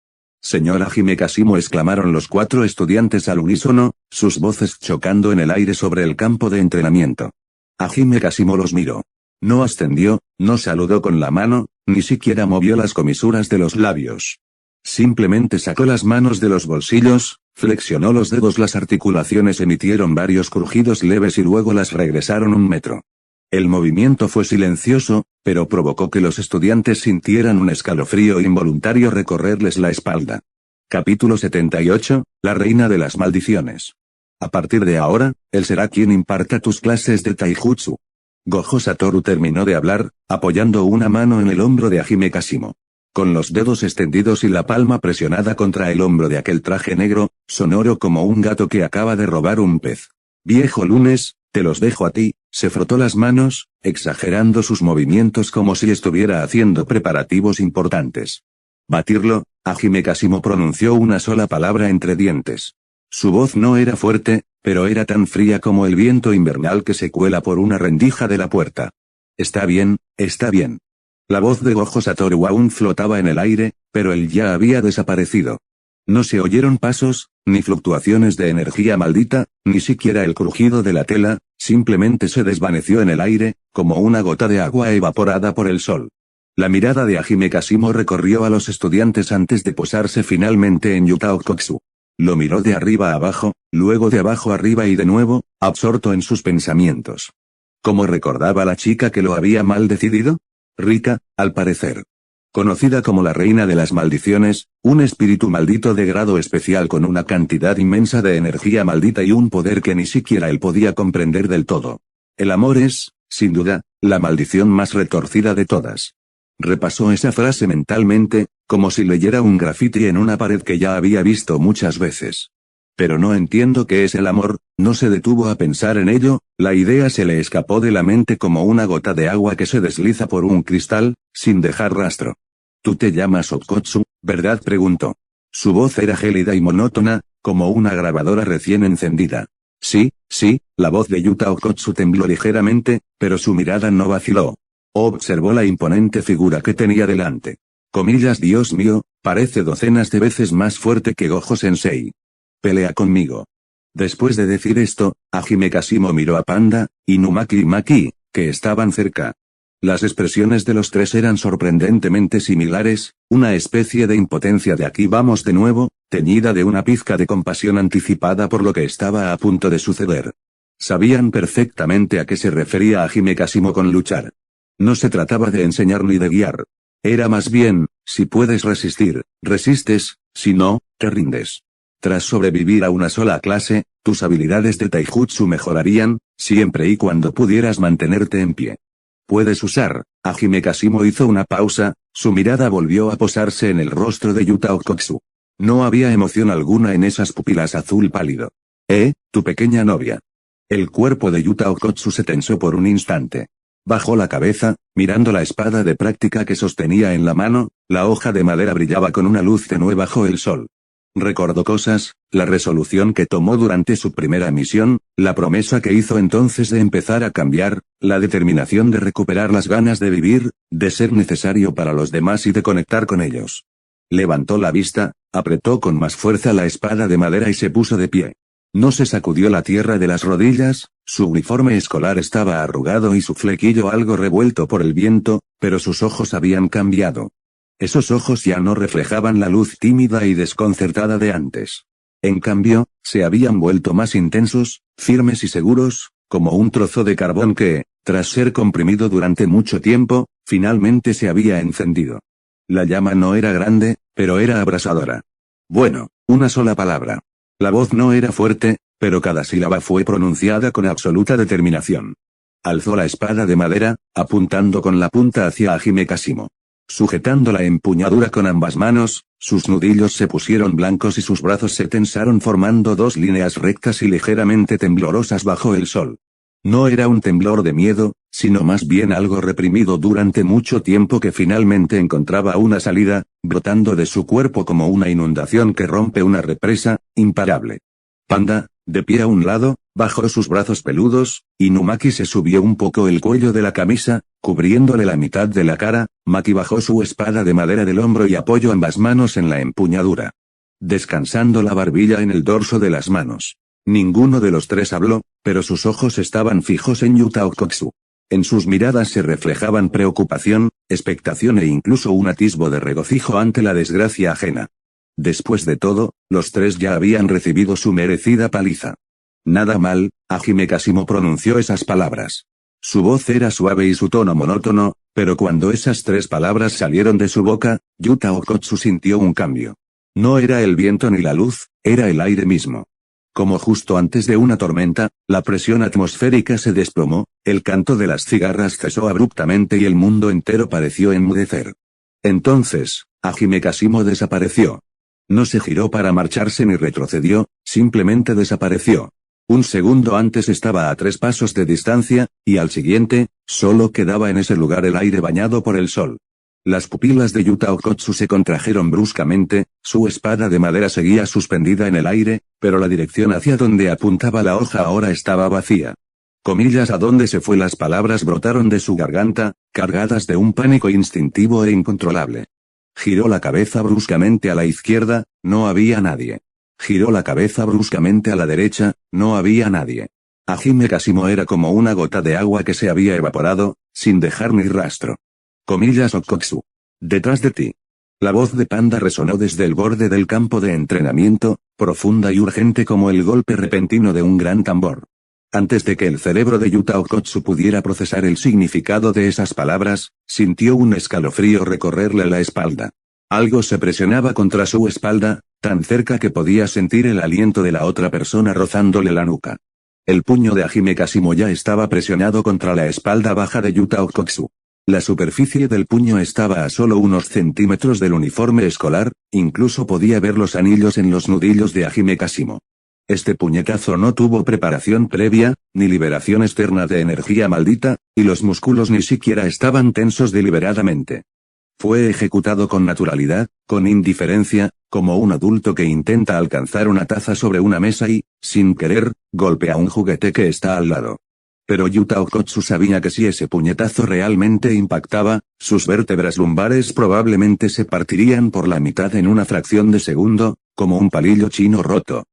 Señor Hajime Kashimo, exclamaron los 4 estudiantes al unísono, sus voces chocando en el aire sobre el campo de entrenamiento. Hajime Kashimo los miró. No ascendió, no saludó con la mano, ni siquiera movió las comisuras de los labios. Simplemente sacó las manos de los bolsillos, flexionó los dedos, las articulaciones emitieron varios crujidos leves y luego las regresaron 1 metro. El movimiento fue silencioso, pero provocó que los estudiantes sintieran un escalofrío involuntario recorrerles la espalda. Capítulo 78, La Reina de las Maldiciones. A partir de ahora, él será quien imparta tus clases de taijutsu. Gojo Satoru terminó de hablar, apoyando una mano en el hombro de Hajime Kashimo. Con los dedos extendidos y la palma presionada contra el hombro de aquel traje negro, sonoro como un gato que acaba de robar un pez. Viejo lunes, te los dejo a ti, se frotó las manos, exagerando sus movimientos como si estuviera haciendo preparativos importantes. Batirlo, Hajime Kashimo pronunció una sola palabra entre dientes. Su voz no era fuerte, pero era tan fría como el viento invernal que se cuela por una rendija de la puerta. Está bien, está bien. La voz de Gojo Satoru aún flotaba en el aire, pero él ya había desaparecido. No se oyeron pasos, ni fluctuaciones de energía maldita, ni siquiera el crujido de la tela, simplemente se desvaneció en el aire, como una gota de agua evaporada por el sol. La mirada de Hajime Kashimo recorrió a los estudiantes antes de posarse finalmente en Yuta Okkotsu. Lo miró de arriba a abajo, luego de abajo arriba y de nuevo, absorto en sus pensamientos. ¿Cómo recordaba la chica que lo había mal decidido? Rika, al parecer. Conocida como la reina de las maldiciones, un espíritu maldito de grado especial con una cantidad inmensa de energía maldita y un poder que ni siquiera él podía comprender del todo. El amor es, sin duda, la maldición más retorcida de todas. Repasó esa frase mentalmente, como si leyera un grafiti en una pared que ya había visto muchas veces. Pero no entiendo qué es el amor, no se detuvo a pensar en ello, la idea se le escapó de la mente como una gota de agua que se desliza por un cristal, sin dejar rastro. «Tú te llamas Okkotsu, ¿verdad?», preguntó. Su voz era gélida y monótona, como una grabadora recién encendida. Sí, la voz de Yuta Okkotsu tembló ligeramente, pero su mirada no vaciló. Observó la imponente figura que tenía delante. Comillas, Dios mío, parece docenas de veces más fuerte que Gojo Sensei. Pelea conmigo. Después de decir esto, Hajime Kashimo miró a Panda, Inumaki y Maki, que estaban cerca. Las expresiones de los tres eran sorprendentemente similares, una especie de impotencia de aquí vamos de nuevo, teñida de una pizca de compasión anticipada por lo que estaba a punto de suceder. Sabían perfectamente a qué se refería Hajime Kashimo con luchar. No se trataba de enseñar ni de guiar. Era más bien, si puedes resistir, resistes, si no, te rindes. Tras sobrevivir a una sola clase, tus habilidades de taijutsu mejorarían, siempre y cuando pudieras mantenerte en pie. Puedes usar. Hajime Kashimo hizo una pausa, su mirada volvió a posarse en el rostro de Yuta Okkotsu. No había emoción alguna en esas pupilas azul pálido. Tu pequeña novia. El cuerpo de Yuta Okkotsu se tensó por un instante. Bajó la cabeza, mirando la espada de práctica que sostenía en la mano, la hoja de madera brillaba con una luz tenue bajo el sol. Recordó cosas, la resolución que tomó durante su primera misión, la promesa que hizo entonces de empezar a cambiar, la determinación de recuperar las ganas de vivir, de ser necesario para los demás y de conectar con ellos. Levantó la vista, apretó con más fuerza la espada de madera y se puso de pie. No se sacudió la tierra de las rodillas, su uniforme escolar estaba arrugado y su flequillo algo revuelto por el viento, pero sus ojos habían cambiado. Esos ojos ya no reflejaban la luz tímida y desconcertada de antes. En cambio, se habían vuelto más intensos, firmes y seguros, como un trozo de carbón que, tras ser comprimido durante mucho tiempo, finalmente se había encendido. La llama no era grande, pero era abrasadora. Bueno, una sola palabra. La voz no era fuerte, pero cada sílaba fue pronunciada con absoluta determinación. Alzó la espada de madera, apuntando con la punta hacia Hajime Kashimo. Sujetando la empuñadura con ambas manos, sus nudillos se pusieron blancos y sus brazos se tensaron formando dos líneas rectas y ligeramente temblorosas bajo el sol. No era un temblor de miedo, sino más bien algo reprimido durante mucho tiempo que finalmente encontraba una salida, brotando de su cuerpo como una inundación que rompe una represa, imparable. Panda, de pie a un lado, bajó sus brazos peludos, Inumaki se subió un poco el cuello de la camisa, cubriéndole la mitad de la cara, Maki bajó su espada de madera del hombro y apoyó ambas manos en la empuñadura. Descansando la barbilla en el dorso de las manos. Ninguno de los tres habló, pero sus ojos estaban fijos en Yuta Okkotsu. En sus miradas se reflejaban preocupación, expectación e incluso un atisbo de regocijo ante la desgracia ajena. Después de todo, los tres ya habían recibido su merecida paliza. Nada mal, Hajime Kashimo pronunció esas palabras. Su voz era suave y su tono monótono, pero cuando esas tres palabras salieron de su boca, Yuta Okkotsu sintió un cambio. No era el viento ni la luz, era el aire mismo. Como justo antes de una tormenta, la presión atmosférica se desplomó, el canto de las cigarras cesó abruptamente y el mundo entero pareció enmudecer. Entonces, Hajime Kashimo desapareció. No se giró para marcharse ni retrocedió, simplemente desapareció. Un segundo antes estaba a 3 pasos de distancia, y al siguiente, solo quedaba en ese lugar el aire bañado por el sol. Las pupilas de Yuta Okkotsu se contrajeron bruscamente, su espada de madera seguía suspendida en el aire, pero la dirección hacia donde apuntaba la hoja ahora estaba vacía. ¿A dónde se fue? Las palabras brotaron de su garganta, cargadas de un pánico instintivo e incontrolable. Giró la cabeza bruscamente a la izquierda, no había nadie. Giró la cabeza bruscamente a la derecha, no había nadie. Hajime Kashimo era como una gota de agua que se había evaporado, sin dejar ni rastro. Okotsu. Detrás de ti. La voz de Panda resonó desde el borde del campo de entrenamiento, profunda y urgente como el golpe repentino de un gran tambor. Antes de que el cerebro de Yuta Okotsu pudiera procesar el significado de esas palabras, sintió un escalofrío recorrerle la espalda. Algo se presionaba contra su espalda, tan cerca que podía sentir el aliento de la otra persona rozándole la nuca. El puño de Hajime Kashimo ya estaba presionado contra la espalda baja de Yuta Okotsu. La superficie del puño estaba a solo unos centímetros del uniforme escolar, incluso podía ver los anillos en los nudillos de Hajime Kashimo. Este puñetazo no tuvo preparación previa, ni liberación externa de energía maldita, y los músculos ni siquiera estaban tensos deliberadamente. Fue ejecutado con naturalidad, con indiferencia, como un adulto que intenta alcanzar una taza sobre una mesa y, sin querer, golpea un juguete que está al lado. Pero Yuta Okotsu sabía que si ese puñetazo realmente impactaba, sus vértebras lumbares probablemente se partirían por la mitad en una fracción de segundo, como un palillo chino roto.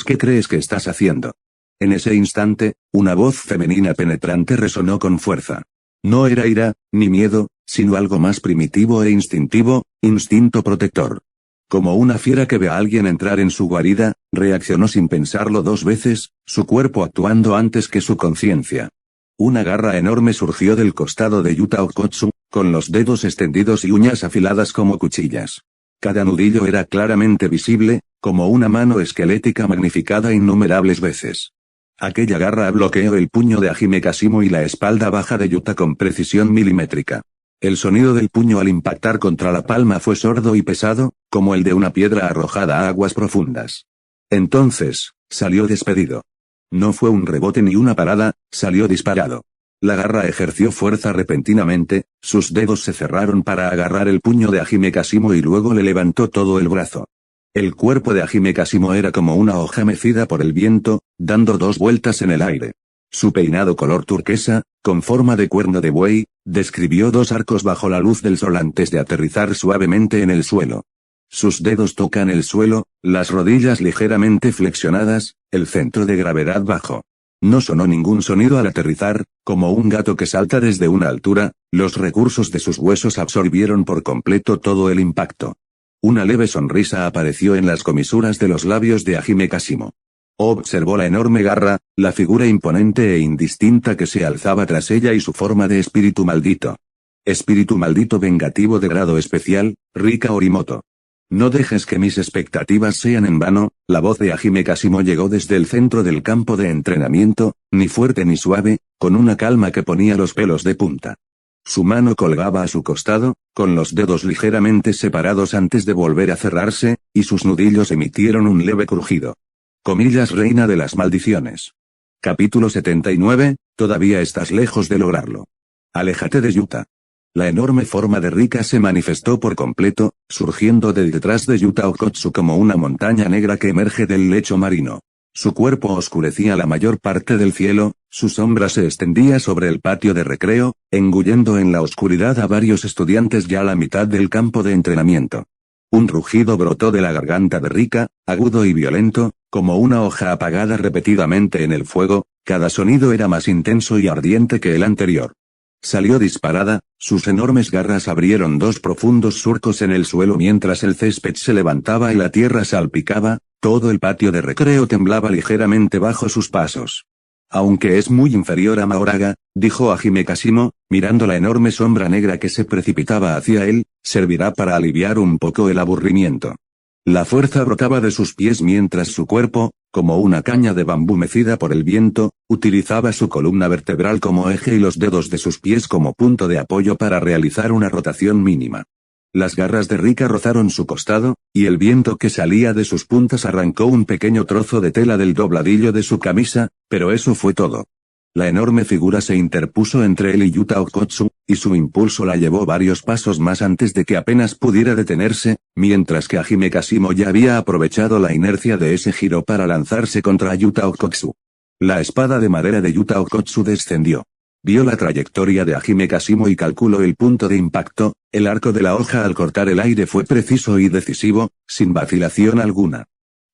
¿Qué crees que estás haciendo? En ese instante, una voz femenina penetrante resonó con fuerza. No era ira, ni miedo, sino algo más primitivo e instintivo, instinto protector. Como una fiera que ve a alguien entrar en su guarida, reaccionó sin pensarlo dos veces, su cuerpo actuando antes que su conciencia. Una garra enorme surgió del costado de Yuta Okotsu, con los dedos extendidos y uñas afiladas como cuchillas. Cada nudillo era claramente visible, como una mano esquelética magnificada innumerables veces. Aquella garra bloqueó el puño de Hajime Kashimo y la espalda baja de Yuta con precisión milimétrica. El sonido del puño al impactar contra la palma fue sordo y pesado, como el de una piedra arrojada a aguas profundas. Entonces, salió despedido. No fue un rebote ni una parada, salió disparado. La garra ejerció fuerza repentinamente, sus dedos se cerraron para agarrar el puño de Hajime Kashimo y luego le levantó todo el brazo. El cuerpo de Hajime Kashimo era como una hoja mecida por el viento, dando 2 vueltas en el aire. Su peinado color turquesa, con forma de cuerno de buey, describió 2 arcos bajo la luz del sol antes de aterrizar suavemente en el suelo. Sus dedos tocan el suelo, las rodillas ligeramente flexionadas, el centro de gravedad bajo. No sonó ningún sonido al aterrizar, como un gato que salta desde una altura, los recursos de sus huesos absorbieron por completo todo el impacto. Una leve sonrisa apareció en las comisuras de los labios de Hajime Kashimo. Observó la enorme garra, la figura imponente e indistinta que se alzaba tras ella y su forma de espíritu maldito. Espíritu maldito vengativo de grado especial, Rika Orimoto. No dejes que mis expectativas sean en vano, la voz de Hajime Kashimo llegó desde el centro del campo de entrenamiento, ni fuerte ni suave, con una calma que ponía los pelos de punta. Su mano colgaba a su costado, con los dedos ligeramente separados antes de volver a cerrarse, y sus nudillos emitieron un leve crujido. Reina de las maldiciones. Capítulo 79, todavía estás lejos de lograrlo. Aléjate de Yuta. La enorme forma de Rika se manifestó por completo, surgiendo de detrás de Yuta Okotsu como una montaña negra que emerge del lecho marino. Su cuerpo oscurecía la mayor parte del cielo, su sombra se extendía sobre el patio de recreo, engullendo en la oscuridad a varios estudiantes ya a la mitad del campo de entrenamiento. Un rugido brotó de la garganta de Rika, agudo y violento, como una hoja apagada repetidamente en el fuego, cada sonido era más intenso y ardiente que el anterior. Salió disparada, sus enormes garras abrieron 2 profundos surcos en el suelo mientras el césped se levantaba y la tierra salpicaba, todo el patio de recreo temblaba ligeramente bajo sus pasos. Aunque es muy inferior a Mahoraga, dijo Hajime Kashimo, mirando la enorme sombra negra que se precipitaba hacia él, servirá para aliviar un poco el aburrimiento. La fuerza brotaba de sus pies mientras su cuerpo, como una caña de bambú mecida por el viento, utilizaba su columna vertebral como eje y los dedos de sus pies como punto de apoyo para realizar una rotación mínima. Las garras de Rika rozaron su costado, y el viento que salía de sus puntas arrancó un pequeño trozo de tela del dobladillo de su camisa, pero eso fue todo. La enorme figura se interpuso entre él y Yuta Okotsu, y su impulso la llevó varios pasos más antes de que apenas pudiera detenerse, mientras que Hajime Kashimo ya había aprovechado la inercia de ese giro para lanzarse contra Yuta Okotsu. La espada de madera de Yuta Okkotsu descendió. Vio la trayectoria de Hajime Kashimo y calculó el punto de impacto. El arco de la hoja al cortar el aire fue preciso y decisivo, sin vacilación alguna.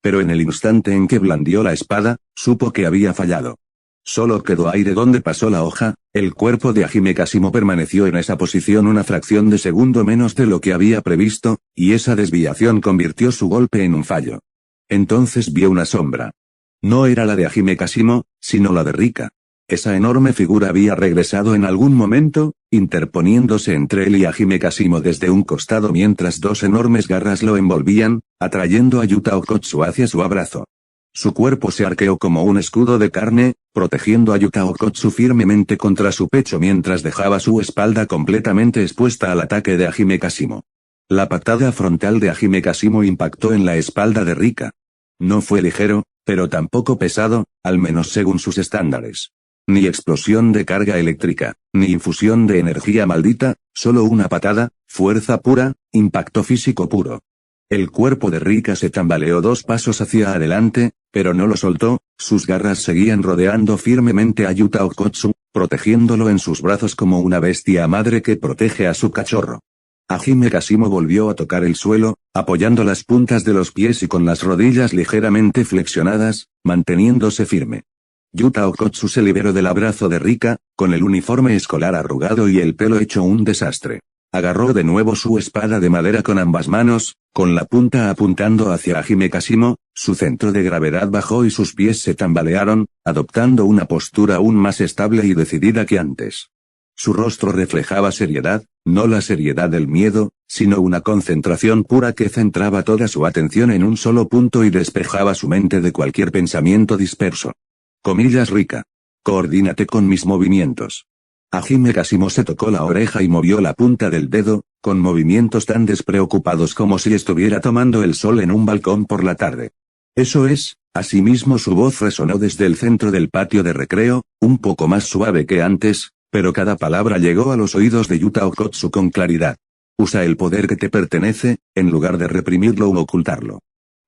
Pero en el instante en que blandió la espada, supo que había fallado. Solo quedó aire donde pasó la hoja. El cuerpo de Hajime Kashimo permaneció en esa posición una fracción de segundo menos de lo que había previsto, y esa desviación convirtió su golpe en un fallo. Entonces vio una sombra. No era la de Hajime Kashimo, sino la de Rika. Esa enorme figura había regresado en algún momento, interponiéndose entre él y Hajime Kashimo desde un costado mientras dos enormes garras lo envolvían, atrayendo a Yuta Okkotsu hacia su abrazo. Su cuerpo se arqueó como un escudo de carne, protegiendo a Yuta Okkotsu firmemente contra su pecho mientras dejaba su espalda completamente expuesta al ataque de Hajime Kashimo. La patada frontal de Hajime Kashimo impactó en la espalda de Rika. No fue ligero, pero tampoco pesado, al menos según sus estándares. Ni explosión de carga eléctrica, ni infusión de energía maldita, solo una patada, fuerza pura, impacto físico puro. El cuerpo de Rika se tambaleó 2 pasos hacia adelante, pero no lo soltó. Sus garras seguían rodeando firmemente a Yuta Okkotsu, protegiéndolo en sus brazos como una bestia madre que protege a su cachorro. Hajime Kashimo volvió a tocar el suelo, apoyando las puntas de los pies y con las rodillas ligeramente flexionadas, manteniéndose firme. Yuta Okkotsu se liberó del abrazo de Rika, con el uniforme escolar arrugado y el pelo hecho un desastre. Agarró de nuevo su espada de madera con ambas manos, con la punta apuntando hacia Hajime Kashimo. Su centro de gravedad bajó y sus pies se tambalearon, adoptando una postura aún más estable y decidida que antes. Su rostro reflejaba seriedad, no la seriedad del miedo, sino una concentración pura que centraba toda su atención en un solo punto y despejaba su mente de cualquier pensamiento disperso. Comillas Rika. Coordínate con mis movimientos. Hajime Kashimo se tocó la oreja y movió la punta del dedo, con movimientos tan despreocupados como si estuviera tomando el sol en un balcón por la tarde. Eso es. Asimismo su voz resonó desde el centro del patio de recreo, un poco más suave que antes, pero cada palabra llegó a los oídos de Yuta Okkotsu con claridad. Usa el poder que te pertenece, en lugar de reprimirlo u ocultarlo.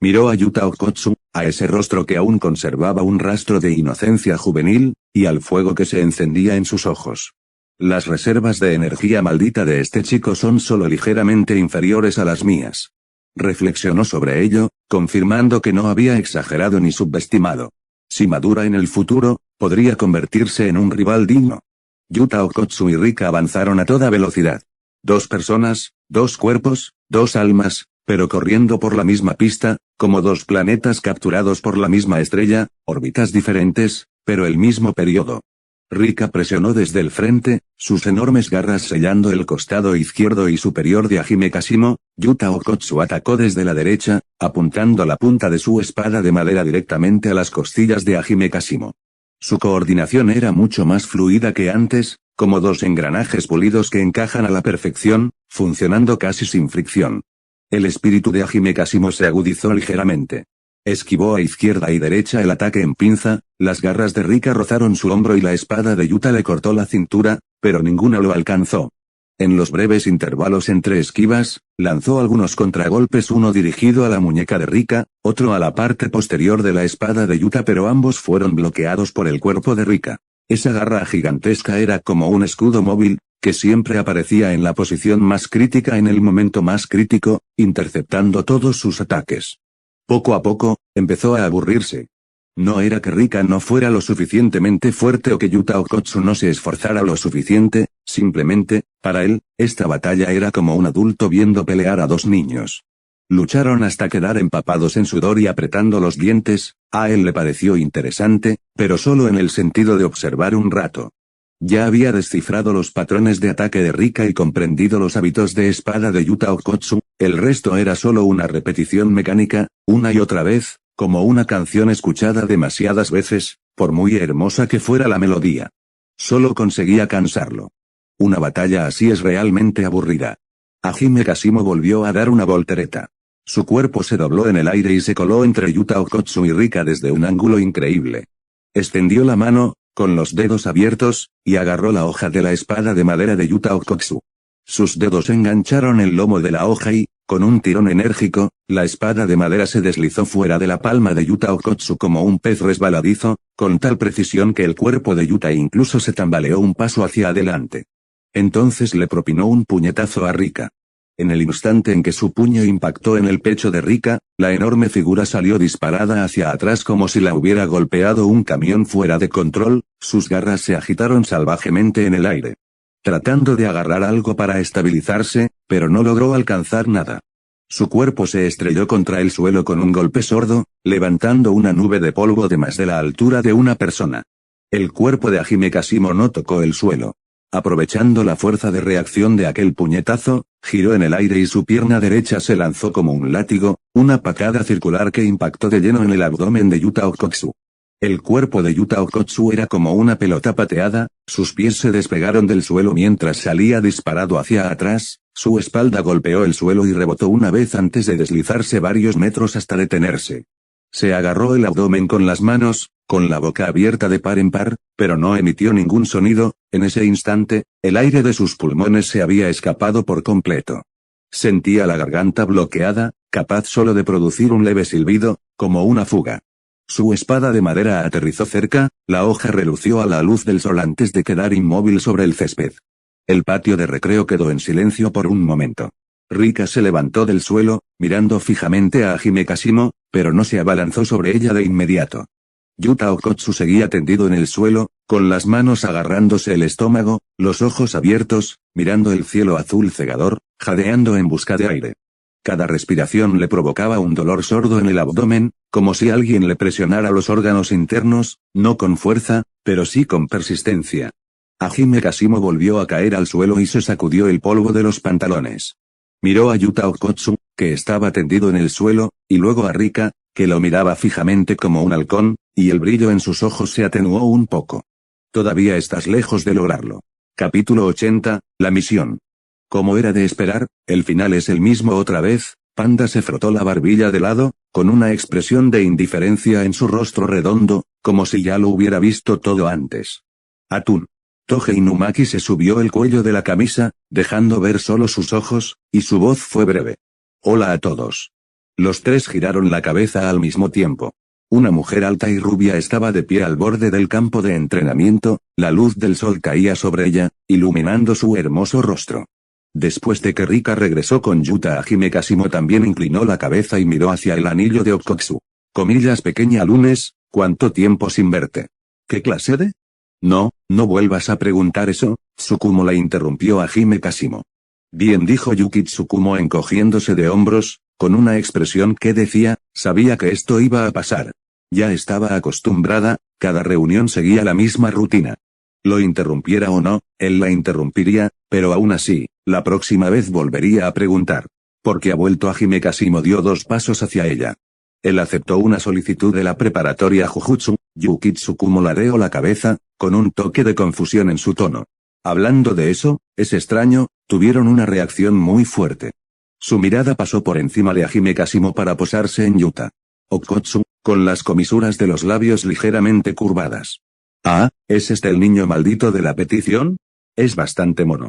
Miró a Yuta Okkotsu, a ese rostro que aún conservaba un rastro de inocencia juvenil, y al fuego que se encendía en sus ojos. Las reservas de energía maldita de este chico son solo ligeramente inferiores a las mías. Reflexionó sobre ello, confirmando que no había exagerado ni subestimado. Si madura en el futuro, podría convertirse en un rival digno. Yuta Okkotsu y Rika avanzaron a toda velocidad. 2 personas, 2 cuerpos, 2 almas, pero corriendo por la misma pista, como 2 planetas capturados por la misma estrella, órbitas diferentes, pero el mismo periodo. Rika presionó desde el frente, sus enormes garras sellando el costado izquierdo y superior de Hajime Kashimo. Yuta Okkotsu atacó desde la derecha, apuntando la punta de su espada de madera directamente a las costillas de Hajime Kashimo. Su coordinación era mucho más fluida que antes, como 2 engranajes pulidos que encajan a la perfección, funcionando casi sin fricción. El espíritu de Hajime Kashimo se agudizó ligeramente. Esquivó a izquierda y derecha el ataque en pinza. Las garras de Rika rozaron su hombro y la espada de Yuta le cortó la cintura, pero ninguna lo alcanzó. En los breves intervalos entre esquivas, lanzó algunos contragolpes, uno dirigido a la muñeca de Rika, otro a la parte posterior de la espada de Yuta, pero ambos fueron bloqueados por el cuerpo de Rika. Esa garra gigantesca era como un escudo móvil, que siempre aparecía en la posición más crítica en el momento más crítico, interceptando todos sus ataques. Poco a poco, empezó a aburrirse. No era que Rika no fuera lo suficientemente fuerte o que Yuta Okkotsu no se esforzara lo suficiente, simplemente, para él, esta batalla era como un adulto viendo pelear a 2 niños. Lucharon hasta quedar empapados en sudor y apretando los dientes. A él le pareció interesante, pero solo en el sentido de observar un rato. Ya había descifrado los patrones de ataque de Rika y comprendido los hábitos de espada de Yuta Okkotsu. El resto era solo una repetición mecánica, una y otra vez, como una canción escuchada demasiadas veces, por muy hermosa que fuera la melodía. Solo conseguía cansarlo. Una batalla así es realmente aburrida. Hajime Kashimo volvió a dar una voltereta. Su cuerpo se dobló en el aire y se coló entre Yuta Okkotsu y Rika desde un ángulo increíble. Extendió la mano, con los dedos abiertos, y agarró la hoja de la espada de madera de Yuta Okkotsu. Sus dedos engancharon el lomo de la hoja y, Con un tirón enérgico, la espada de madera se deslizó fuera de la palma de Yuta Okkotsu como un pez resbaladizo, con tal precisión que el cuerpo de Yuta incluso se tambaleó un paso hacia adelante. Entonces le propinó un puñetazo a Rika. En el instante en que su puño impactó en el pecho de Rika, la enorme figura salió disparada hacia atrás como si la hubiera golpeado un camión fuera de control, sus garras se agitaron salvajemente en el aire. Tratando de agarrar algo para estabilizarse, pero no logró alcanzar nada. Su cuerpo se estrelló contra el suelo con un golpe sordo, levantando una nube de polvo de más de la altura de una persona. El cuerpo de Hajime Kashimo no tocó el suelo. Aprovechando la fuerza de reacción de aquel puñetazo, giró en el aire y su pierna derecha se lanzó como un látigo, una patada circular que impactó de lleno en el abdomen de Yuta Okkotsu. El cuerpo de Yuta Okkotsu era como una pelota pateada, sus pies se despegaron del suelo mientras salía disparado hacia atrás, su espalda golpeó el suelo y rebotó una vez antes de deslizarse varios metros hasta detenerse. Se agarró el abdomen con las manos, con la boca abierta de par en par, pero no emitió ningún sonido. En ese instante, el aire de sus pulmones se había escapado por completo. Sentía la garganta bloqueada, capaz solo de producir un leve silbido, como una fuga. Su espada de madera aterrizó cerca, la hoja relució a la luz del sol antes de quedar inmóvil sobre el césped. El patio de recreo quedó en silencio por un momento. Rika se levantó del suelo, mirando fijamente a Hajime Kashimo, pero no se abalanzó sobre ella de inmediato. Yuta Okkotsu seguía tendido en el suelo, con las manos agarrándose el estómago, los ojos abiertos, mirando el cielo azul cegador, jadeando en busca de aire. Cada respiración le provocaba un dolor sordo en el abdomen, como si alguien le presionara los órganos internos, no con fuerza, pero sí con persistencia. Hajime Kashimo volvió a caer al suelo y se sacudió el polvo de los pantalones. Miró a Yuta Okkotsu, que estaba tendido en el suelo, y luego a Rika, que lo miraba fijamente como un halcón, y el brillo en sus ojos se atenuó un poco. Todavía estás lejos de lograrlo. Capítulo 80, la misión. Como era de esperar, el final es el mismo otra vez. Panda se frotó la barbilla de lado, con una expresión de indiferencia en su rostro redondo, como si ya lo hubiera visto todo antes. Atún. Toge Inumaki se subió el cuello de la camisa, dejando ver solo sus ojos, y su voz fue breve. Hola a todos. Los tres giraron la cabeza al mismo tiempo. Una mujer alta y rubia estaba de pie al borde del campo de entrenamiento, la luz del sol caía sobre ella, iluminando su hermoso rostro. Después de que Rika regresó con Yuta, Hajime Kashimo también inclinó la cabeza y miró hacia el anillo de Okkotsu. Comillas pequeña lunes, ¿cuánto tiempo sin verte? ¿Qué clase de? No vuelvas a preguntar eso, Tsukumo la interrumpió Hajime Kashimo. Bien dijo Yuki Tsukumo encogiéndose de hombros, con una expresión que decía, sabía que esto iba a pasar. Ya estaba acostumbrada, cada reunión seguía la misma rutina. Lo interrumpiera o no, él la interrumpiría, pero aún así, la próxima vez volvería a preguntar. Porque ha vuelto Hajime Kashimo dio 2 pasos hacia ella. Él aceptó una solicitud de la preparatoria Jujutsu, Yuki Tsukumo ladeó la cabeza, con un toque de confusión en su tono. Hablando de eso, es extraño, tuvieron una reacción muy fuerte. Su mirada pasó por encima de Hajime Kashimo para posarse en Yuta Okkotsu, con las comisuras de los labios ligeramente curvadas. Ah, ¿es este el niño maldito de la petición? Es bastante mono.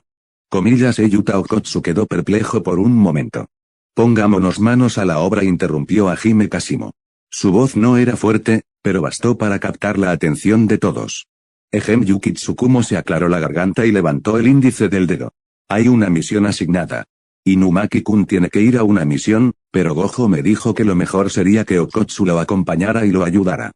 Comillas Yuta Okkotsu quedó perplejo por un momento. Pongámonos manos a la obra interrumpió Hajime Kashimo. Su voz no era fuerte, pero bastó para captar la atención de todos. Yuki Tsukumo se aclaró la garganta y levantó el índice del dedo. Hay una misión asignada. Inumaki-kun tiene que ir a una misión, pero Gojo me dijo que lo mejor sería que Okkotsu lo acompañara y lo ayudara.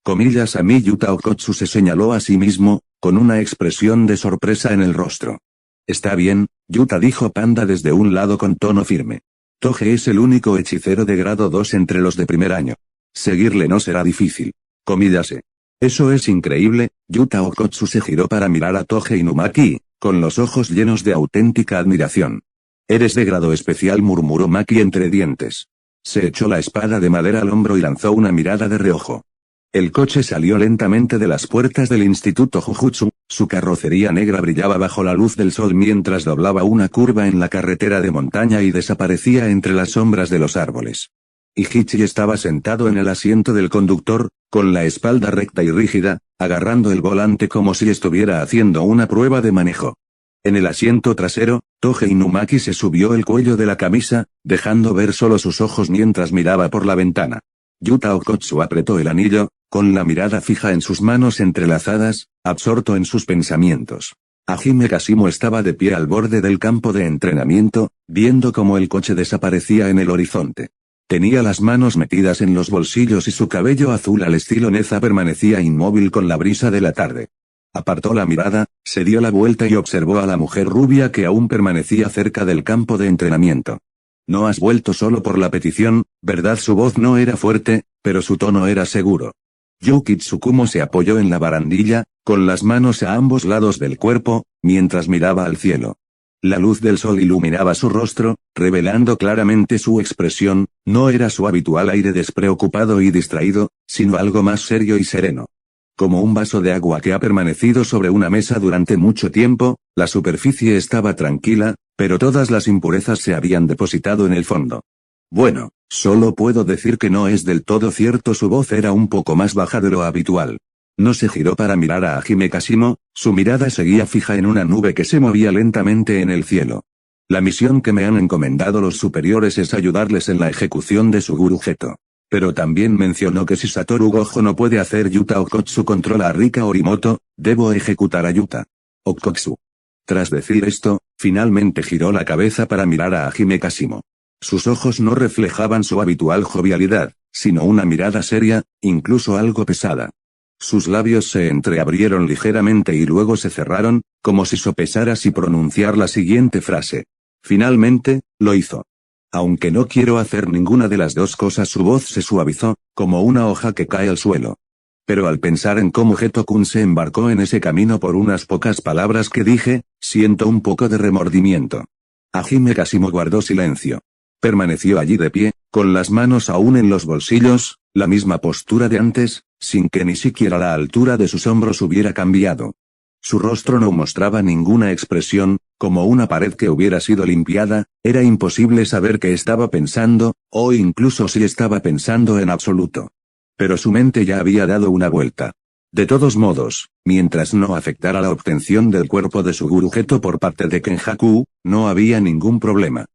Comillas a mí Yuta Okkotsu se señaló a sí mismo, con una expresión de sorpresa en el rostro. Está bien, Yuta dijo Panda desde un lado con tono firme. Toge es el único hechicero de grado 2 entre los de primer año. Seguirle no será difícil. Comillas. Eso es increíble, Yuta Okkotsu se giró para mirar a Toge Inumaki, con los ojos llenos de auténtica admiración. Eres de grado especial murmuró Maki entre dientes. Se echó la espada de madera al hombro y lanzó una mirada de reojo. El coche salió lentamente de las puertas del Instituto Jujutsu, su carrocería negra brillaba bajo la luz del sol mientras doblaba una curva en la carretera de montaña y desaparecía entre las sombras de los árboles. Ichichi estaba sentado en el asiento del conductor, con la espalda recta y rígida, agarrando el volante como si estuviera haciendo una prueba de manejo. En el asiento trasero, Toge Inumaki se subió el cuello de la camisa, dejando ver solo sus ojos mientras miraba por la ventana. Yuta Okkotsu apretó el anillo, con la mirada fija en sus manos entrelazadas, absorto en sus pensamientos. Hajime Kashimo estaba de pie al borde del campo de entrenamiento, viendo cómo el coche desaparecía en el horizonte. Tenía las manos metidas en los bolsillos y su cabello azul al estilo Neza permanecía inmóvil con la brisa de la tarde. Apartó la mirada, se dio la vuelta y observó a la mujer rubia que aún permanecía cerca del campo de entrenamiento. No has vuelto solo por la petición, ¿verdad? Su voz no era fuerte, pero su tono era seguro. Yuki Tsukumo se apoyó en la barandilla, con las manos a ambos lados del cuerpo, mientras miraba al cielo. La luz del sol iluminaba su rostro, revelando claramente su expresión, no era su habitual aire despreocupado y distraído, sino algo más serio y sereno. Como un vaso de agua que ha permanecido sobre una mesa durante mucho tiempo, la superficie estaba tranquila, pero todas las impurezas se habían depositado en el fondo. Bueno, solo puedo decir que no es del todo cierto. Su voz era un poco más baja de lo habitual. No se giró para mirar a Hajime Kashimo, su mirada seguía fija en una nube que se movía lentamente en el cielo. La misión que me han encomendado los superiores es ayudarles en la ejecución de su gurujeto. Pero también mencionó que si Satoru Gojo no puede hacer Yuta Okkotsu controla a Rika Orimoto, debo ejecutar a Yuta Okkotsu. Tras decir esto, finalmente giró la cabeza para mirar a Hajime Kashimo. Sus ojos no reflejaban su habitual jovialidad, sino una mirada seria, incluso algo pesada. Sus labios se entreabrieron ligeramente y luego se cerraron, como si sopesara si pronunciar la siguiente frase. Finalmente, lo hizo. Aunque no quiero hacer ninguna de las dos cosas, su voz se suavizó, como una hoja que cae al suelo. Pero al pensar en cómo Geto-kun se embarcó en ese camino por unas pocas palabras que dije, siento un poco de remordimiento. Hajime Kashimo guardó silencio. Permaneció allí de pie, con las manos aún en los bolsillos, la misma postura de antes, sin que ni siquiera la altura de sus hombros hubiera cambiado. Su rostro no mostraba ninguna expresión, como una pared que hubiera sido limpiada, era imposible saber qué estaba pensando, o incluso si estaba pensando en absoluto. Pero su mente ya había dado una vuelta. De todos modos, mientras no afectara la obtención del cuerpo de su gurujeto por parte de Kenjaku, no había ningún problema.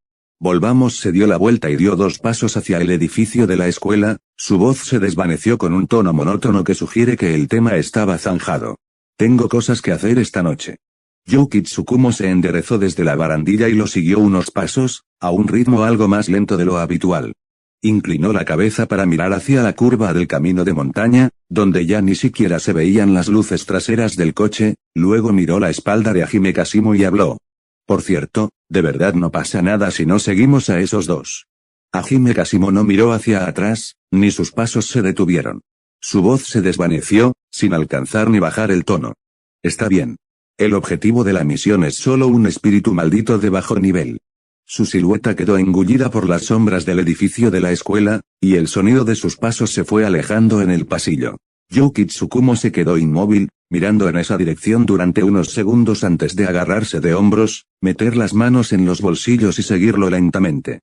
Volvamos. Se dio la vuelta y dio 2 pasos hacia el edificio de la escuela, su voz se desvaneció con un tono monótono que sugiere que el tema estaba zanjado. Tengo cosas que hacer esta noche. Yuki Tsukumo se enderezó desde la barandilla y lo siguió unos pasos, a un ritmo algo más lento de lo habitual. Inclinó la cabeza para mirar hacia la curva del camino de montaña, donde ya ni siquiera se veían las luces traseras del coche, luego miró la espalda de Hajime Kashimo y habló. Por cierto, de verdad no pasa nada si no seguimos a esos dos. Hajime Kashimo no miró hacia atrás, ni sus pasos se detuvieron. Su voz se desvaneció, sin alcanzar ni bajar el tono. Está bien. El objetivo de la misión es solo un espíritu maldito de bajo nivel. Su silueta quedó engullida por las sombras del edificio de la escuela, y el sonido de sus pasos se fue alejando en el pasillo. Yuki Tsukumo se quedó inmóvil, mirando en esa dirección durante unos segundos antes de agarrarse de hombros, meter las manos en los bolsillos y seguirlo lentamente.